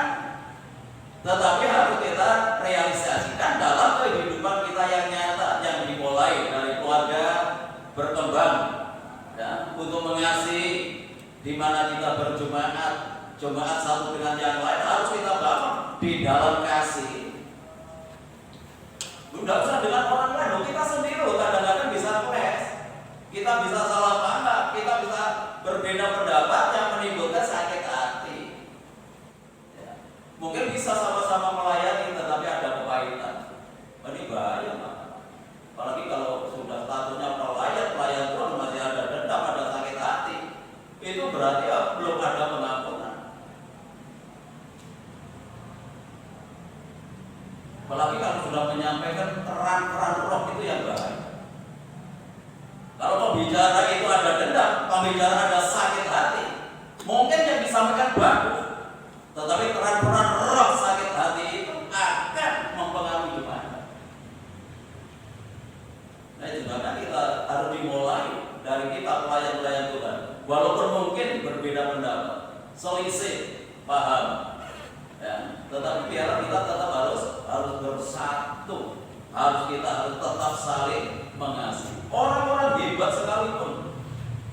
tetapi harus kita realisasikan dalam kehidupan kita yang nyata, yang dimulai dari keluarga, berkembang, dan untuk mengasihi, di mana kita berjemaat, jemaat satu dengan yang lain harus kita bangun di dalam kasih. Tidak usah dengan orang lain, kita sendiri kadang-kadang bisa clash, kita bisa salah paham, kita bisa berbeda pendapat yang menimbulkan sakit hati. Ya. Mungkin bisa sama-sama melayani, tetapi ada kepahitan. Ini bahaya, Pak. Apalagi kalau sudah statusnya pelayan Tuhan masih ada dendam, ada sakit hati, itu berarti ya belum ada pengampunan. Apalagi kalau sudah menyampaikan terang-terang roh itu yang bahaya. Kalau pembicara itu ada dendam, pembicara ada sakit hati, mungkin yang disampaikan bagus, tetapi terang-terang roh sakit hati itu akan mempengaruhi iman. Nah itu maka kita harus dimulai dari kita pelayan-pelayan Tuhan. Walaupun mungkin berbeda pendapat, selisih paham, ya, tetapi biarlah kita tetap harus bersatu. Kita harus tetap saling mengasihi. Orang-orang hebat sekalipun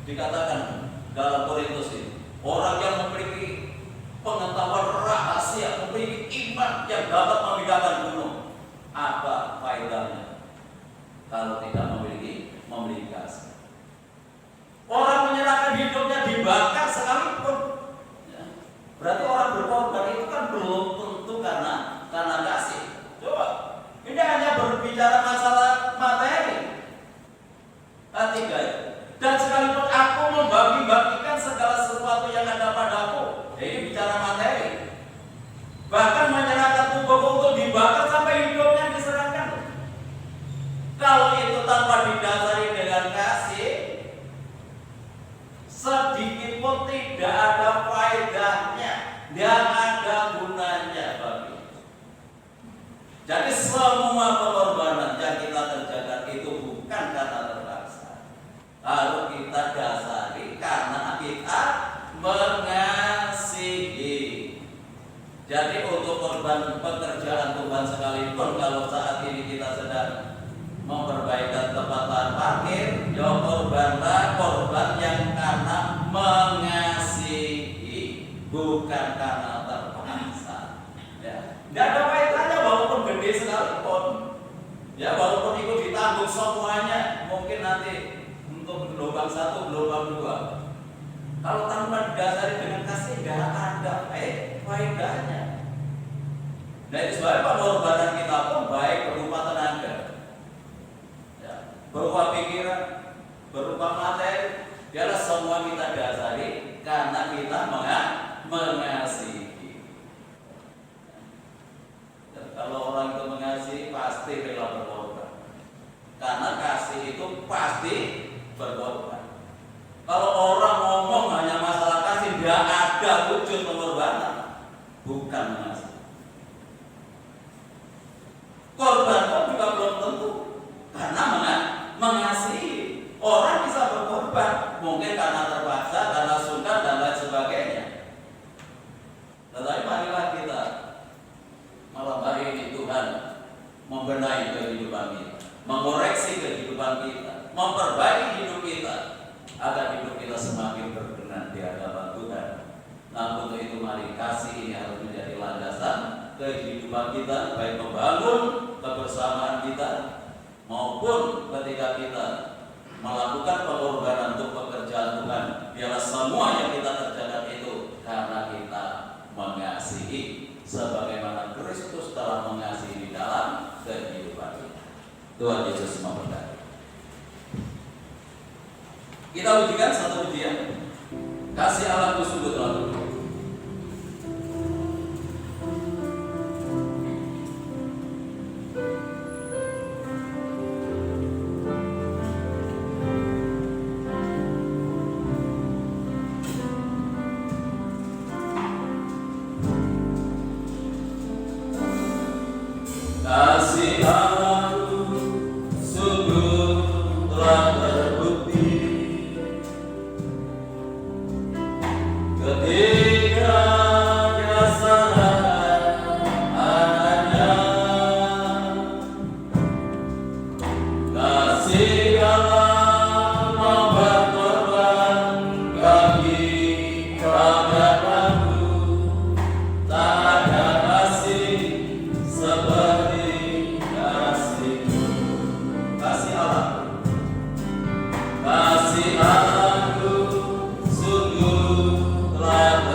dikatakan dalam Korintus ini, orang yang memiliki pengetahuan rahasia, memiliki iman yang dapat membedakan gunung, apa faedahnya kalau tidak memiliki kasih? Orang menyerahkan hidupnya dibakar sekalipun, ya, berarti orang berkorban itu kan belum tentu karena kasih. Coba, ini hanya berbicara masalah materi. Ketiga, dan sekalipun aku membagi-bagikan segala sesuatu yang ada padaku, ini bicara materi. Bahkan menyerahkan tubuhku untuk dibakar sampai hidupnya diserahkan. Kalau itu tanpa didasari dengan kasih, sedikit pun tidak ada faedahnya, tidak ada gunanya bagi. Jadi semua pengorbanan yang kita kerjakan itu bukan karena terpaksa, harus kita dasari karena kita mengasihi. Jadi untuk korban pekerjaan Tuhan sekalipun, kalau saat ini kita sedang memperbaikan tempat parkir, ya korban yang karena mengasihi, bukan karena terpaksa. Ya, tidak ada kaitannya walaupun gede sekalipun. Ya, walaupun itu ditanggung semuanya, mungkin nanti untuk gelombang 1, gelombang 2. Kalau tanpa didasari dengan kasih, tidak ada faedahnya. Nah itu sebabnya pengorbanan kita pun baik berupa tenaga, ya, berupa pikiran, berupa materi, biarlah semua kita dasari karena kita mengasihi. Dan kalau orang itu mengasihi pasti rela berkorban, karena kasih itu pasti berkorban. Kalau orang ngomong hanya masalah kasih, tidak ada wujud pengorbanan, bukan mengasihi. Korban pun juga belum tentu, karena mengasihi. Orang bisa berkorban mungkin karena terpaksa, karena sungkan dan lain sebagainya. Tetapi marilah kita malam hari ini Tuhan membenahi kehidupan kita, mengoreksi kehidupan kita, memperbaiki hidup kita, agar hidup kita semakin berkenan di hadapan Tuhan. Nah untuk itu mari kasih ini harus menjadi landasan kehidupan kita, baik membangun kebersamaan kita maupun ketika kita melakukan pengorbanan untuk pekerjaan Tuhan. Biarlah semua yang kita kerjakan itu karena kita mengasihi, sebagaimana Kristus telah mengasihi di dalam kehidupan kita. Tuhan Yesus memberkati. Kita pujikan satu pujian, kasih Allahku sungguh telah berbuat. Kasih Allahku sungguh telah terbukti ketika Dia serahkan anaknya. Kasih Allah mau berkorban bagi padaku, tak ada kasih seperti kasih-Mu. Kasih Allah, kasih Allahku sungguh telah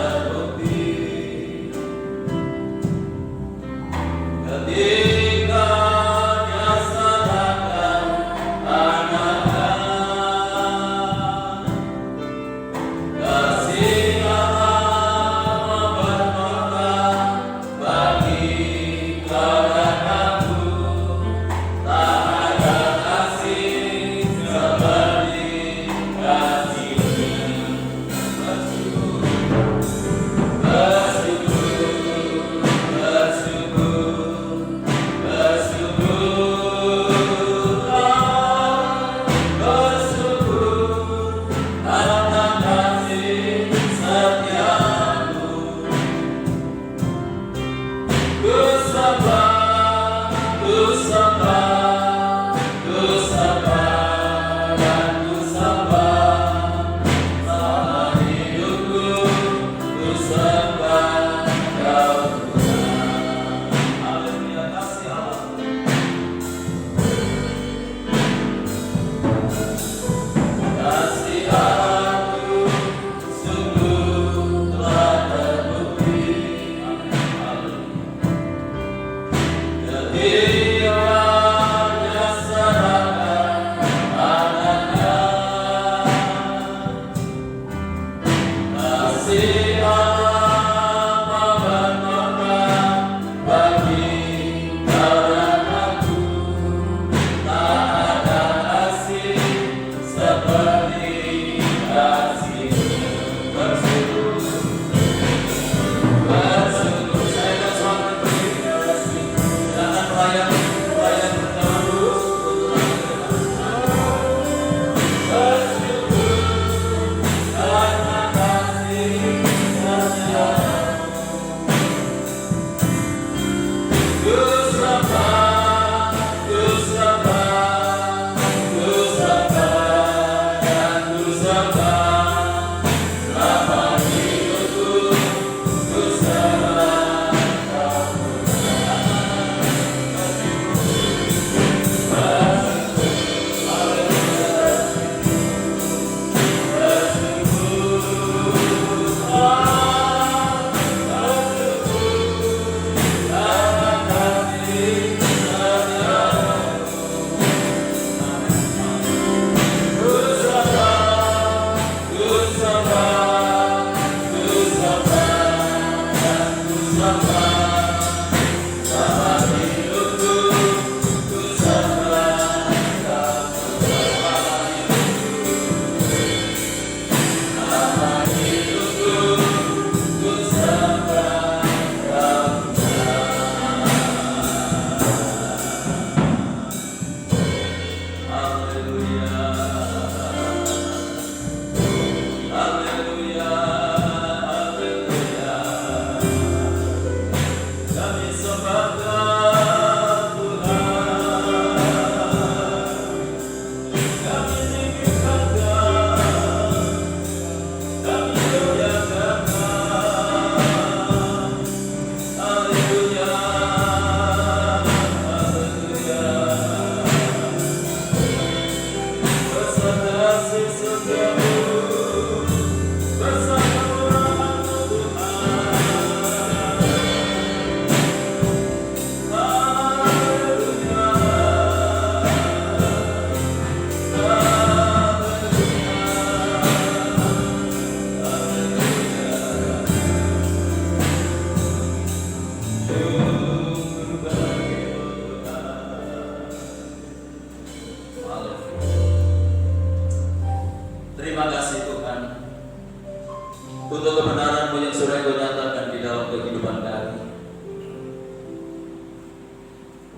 kebenaran-Mu yang sudah Engkau nyatakan di dalam kehidupan kami.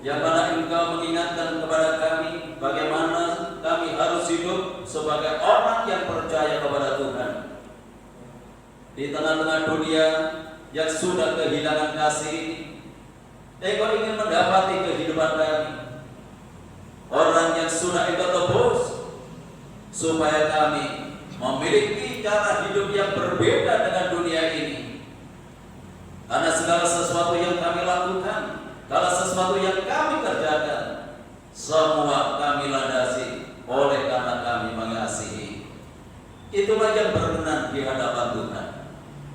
Yang mana Engkau mengingatkan kepada kami bagaimana kami harus hidup sebagai orang yang percaya kepada Tuhan. Di tengah-tengah dunia yang sudah kehilangan kasih ini, Engkau ingin mendapati kehidupan kami, orang yang sudah Engkau tebus, supaya kami memiliki cara hidup yang berbeda dengan dunia ini. Karena segala sesuatu yang kami lakukan, segala sesuatu yang kami kerjakan, semua kami landasi oleh karena kami mengasihi. Itulah yang berkenan di hadapan Tuhan.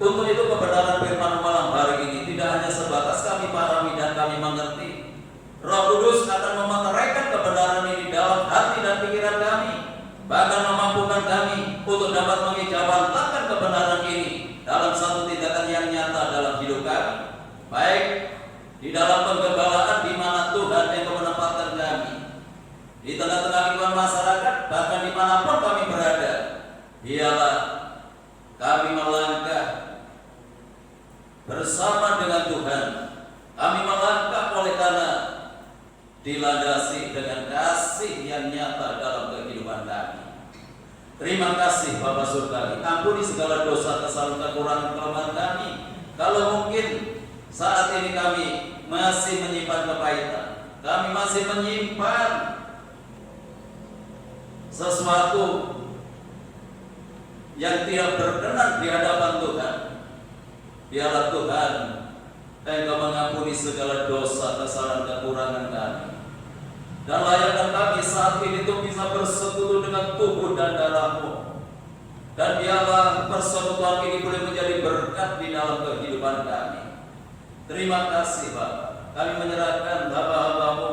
Untuk itu kebenaran firman malam hari ini tidak hanya sebatas kami pahami dan kami mengerti. Roh Kudus akan memeteraikan kebenaran ini dalam hati dan pikiran kami, bahkan memampukan kami untuk dapat mengejawantahkan kebenaran ini dalam satu tindakan yang nyata dalam hidup kami, baik di dalam penggembalaan di mana Tuhan yang menempatkan kami, di tengah-tengah lingkungan masyarakat, bahkan dimanapun kami berada. Biarlah kami melangkah bersama dengan Tuhan. Kami melangkah oleh karena dilandasi dengan kasih yang nyata dalam kehidupan kami. Terima kasih Bapa Surgawi, ampuni segala dosa, kesalahan, kekurangan, kelemahan kami. Kalau mungkin saat ini kami masih menyimpan kepahitan, kami masih menyimpan sesuatu yang tidak berkenan di hadapan Tuhan, biarlah Tuhan Engkau mengampuni segala dosa, kesalahan, kekurangan kami, dan layakkan kami saat ini untuk bisa bersekutu dengan tubuh dan darah-Mu. Dan biarlah persekutuan ini boleh menjadi berkat di dalam kehidupan kami. Terima kasih Bapak, kami menyerahkan hamba-hamba-Mu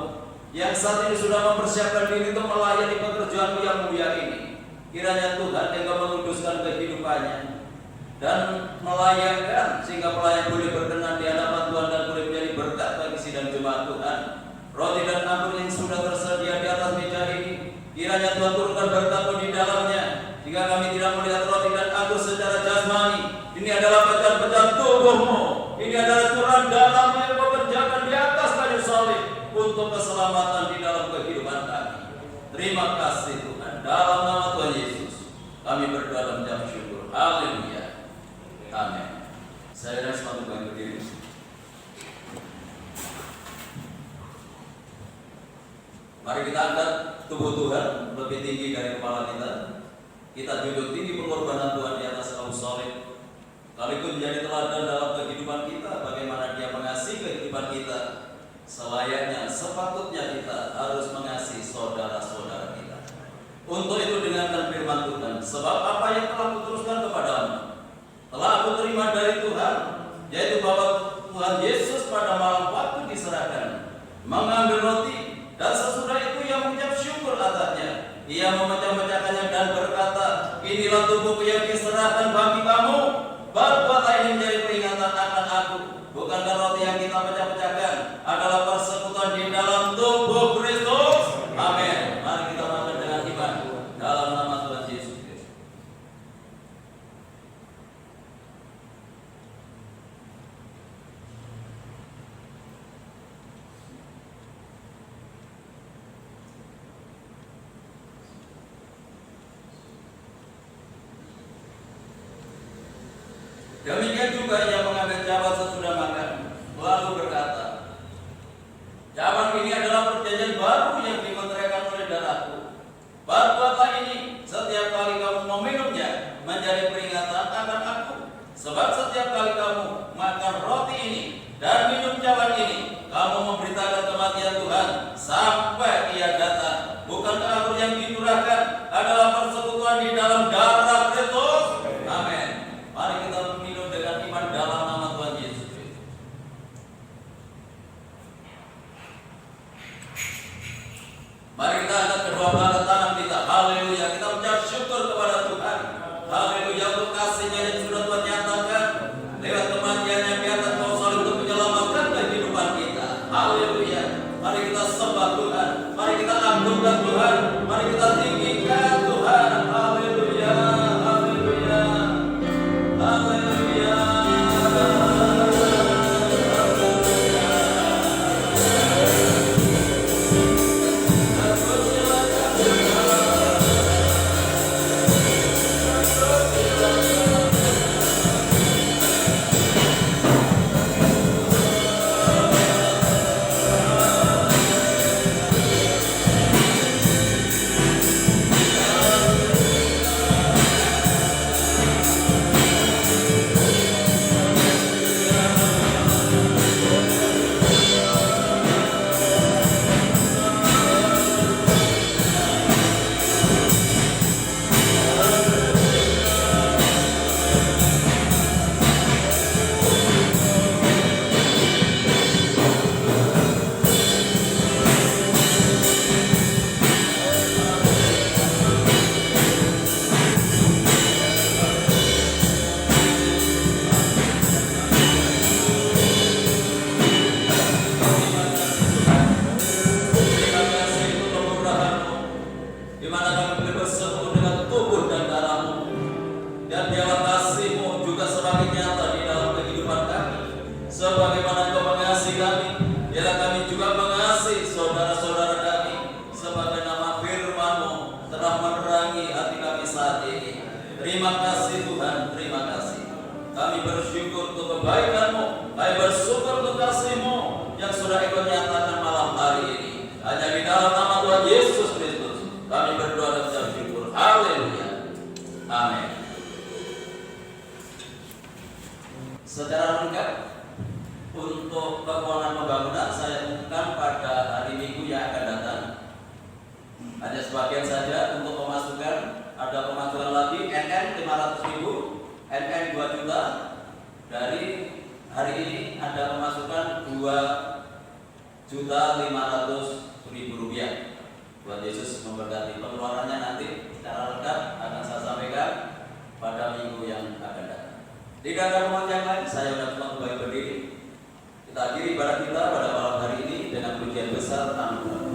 yang saat ini sudah mempersiapkan diri untuk melayani pekerjaan-Mu yang mulia ini. Kiranya Tuhan Engkau menguduskan kehidupannya dan melayakkan sehingga pelayan boleh berkenan di hadapan Tuhan dan boleh menjadi berkat bagi sidang jemaat Tuhan. Roti dan anggur yang sudah tersedia di atas meja ini, kiranya Tuhan turunkan berkat-Mu di dalamnya, jika kami tidak melihat roti dan anggur secara jasmani. Ini adalah pecahan-pecahan tubuh-Mu, ini adalah curahan darah-Mu yang Kau kerjakan di atas kayu salib untuk keselamatan di dalam kehidupan kami. Terima kasih Tuhan, dalam nama Tuhan Yesus kami berdoa dan mengucap syukur. Haleluya, amin. Saya dan sepatu Tuhan berdiri. Mari kita angkat tubuh Tuhan lebih tinggi dari kepala kita. Kita junjung tinggi pengorbanan Tuhan di atas kayu salib. Sekaligus menjadi teladan dalam kehidupan kita, bagaimana Dia mengasihi kehidupan kita. Selayaknya, sepatutnya kita harus mengasihi saudara-saudara kita. Untuk itu dengarkan firman Tuhan. Sebab apa yang telah Kuteruskan kepadamu telah Aku terima dari Tuhan, yaitu bahwa Tuhan Yesus pada malam waktu diserahkan mengambil roti, dan sesudah itu Ia mengucap syukur atasnya. Ia memecah-mecahkannya dan berkata, inilah tubuhku yang diserahkan bagi kamu. Berbuatlah ini menjadi peringatan akan Aku. Bukankah roti yang kita pecah-pecahkan adalah persekutuan di dalam tubuh Kristus? Amin. Mari kita makan dengan iman dalam nama Tuhan Yesus Kristus. Demikian juga Ia mengambil cawan sesudah makan, lalu berkata, cawan ini adalah perjanjian baru yang dimeteraikan oleh darah-Ku. Berbuatlah ini setiap kali kamu meminumnya menjadi peringatan akan Aku. Sebab setiap kali kamu makan roti ini dan minum cawan ini, kamu memberitakan kematian Tuhan sampai Ia datang. Bukankah anggur yang dicurahkan adalah persekutuan di dalam darah Kristus? Amin. Mari kita minum dengan iman dalam nama Tuhan Yesus Kristus. Mari kita angkat kedua belah tangan kita. Haleluya. Kita mengucap syukur kepada Tuhan. Haleluya untuk kasih-Nya yang sudah Tuhan nyatakan lewat kematian-Nya di atas Sebagaimana Engkau mengasihi kami, biarlah kami juga mengasihi saudara-saudara kami. Sebagai nama firman-Mu telah menerangi hati kami saat ini. Terima kasih Tuhan, terima kasih. Kami bersyukur untuk kebaikan-Mu, kami bersyukur untuk kasih-Mu yang sudah Engkau nyatakan malam hari ini. Hanya di dalam nama Tuhan Yesus Kristus kami berdoa dan mengucap syukur. Haleluya. Amin. Secara lengkap untuk keuangan pembangunan saya umumkan pada hari Minggu yang akan datang. Hanya sebagian saja untuk pemasukan, ada pemasukan lagi NN 500.000, NN 2 juta. Dari hari ini ada pemasukan 2.500.000 rupiah. Tuhan Yesus memberkati. Pengeluarannya nanti secara lengkap akan saya sampaikan pada minggu yang akan datang. Tidak ada mohon yang lain, saya sudah cuma kembali berdiri. Kita akhiri ibadah kita pada malam hari ini dengan pujian besar anugerah.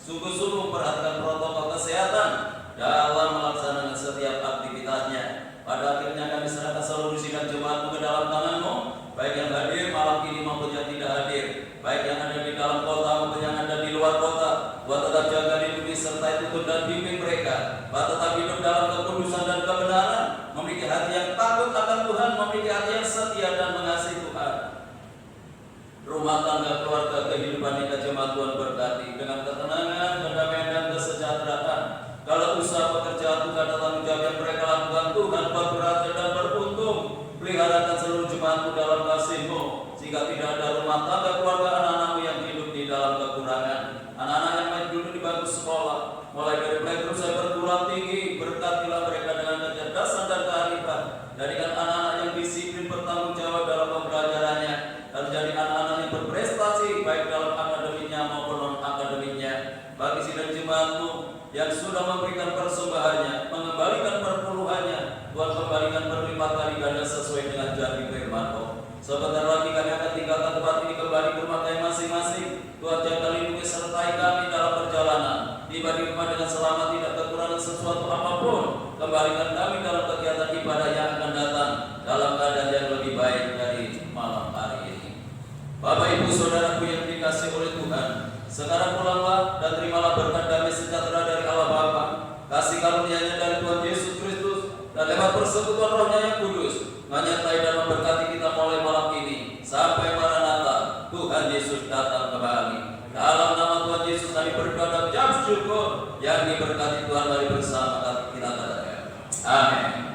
Sungguh-sungguh perhatikan protokol kesehatan dalam melaksanakan setiap aktivitasnya. Pada akhirnya kami serahkan seluruh sidang jemaat-Mu ke dalam tangan-Mu, baik yang hadir malam ini maupun yang tidak hadir, baik yang ada di dalam kota maupun yang ada di luar kota. tuntun dan bimbing mereka, tetap hidup dalam kekudusan dan kebenaran, memiliki hati yang takut akan Tuhan, memiliki hati yang setia dan mengasihi Tuhan. Rumah tangga, keluarga, kehidupan kita jemaat Tuhan berkati dengan ketenangan, kedamaian dan kesejahteraan. Kalau usaha pekerjaan Tuhan dan tanggung jawab yang mereka lakukan, Tuhan berberkati dan beruntung. Peliharakan seluruh jemaatmu dalam kasih-Mu, sehingga tidak ada rumah tangga, keluarga, anak-anakmu yang hidup di dalam kekurangan. Anak-anak yang main dulu di bangku sekolah, mulai dari playgroup sampai perguruan tinggi, berkatilah mereka dengan kecerdasan dan kearifan. Jadikan anak-anak yang disiplin, bertanggung jawab dalam pembelajarannya, dan jadi anak-anak yang berprestasi baik dalam akademiknya maupun non-akademiknya. Bagi sidang jemaatmu yang sudah memberikan persembahannya, mengembalikan perpuluhannya, Tuhan kembalikan berlipat kali ganda sesuai dengan janji firman-Mu. Sebentar lagi kami akan tinggalkan tempat ini kembali ke rumah kami masing-masing. Tuhan jaga lindungi sertai kami dalam perjalanan. Tiba di rumah dengan selamat, tidak kekurangan sesuatu apapun. Kembalikan kami dalam kegiatan ibadah yang akan datang dalam keadaan yang lebih baik dari malam hari ini. Bapak Ibu Saudaraku yang dikasihi oleh Tuhan, sekarang pulanglah dan terimalah berkat damai sejahtera dari Allah Bapa, kasih karunia-Nya dari Tuhan Yesus Kristus, dan lewat persekutuan Roh-Nya yang kudus, menyertai dan memberkati kita mulai malam ini sampai Maranatha, Tuhan Yesus datang kembali. Dalam nama Tuhan Yesus kami berdoa dan ucap syukur, yang diberkati Tuhan, mari bersama kita katakan amin.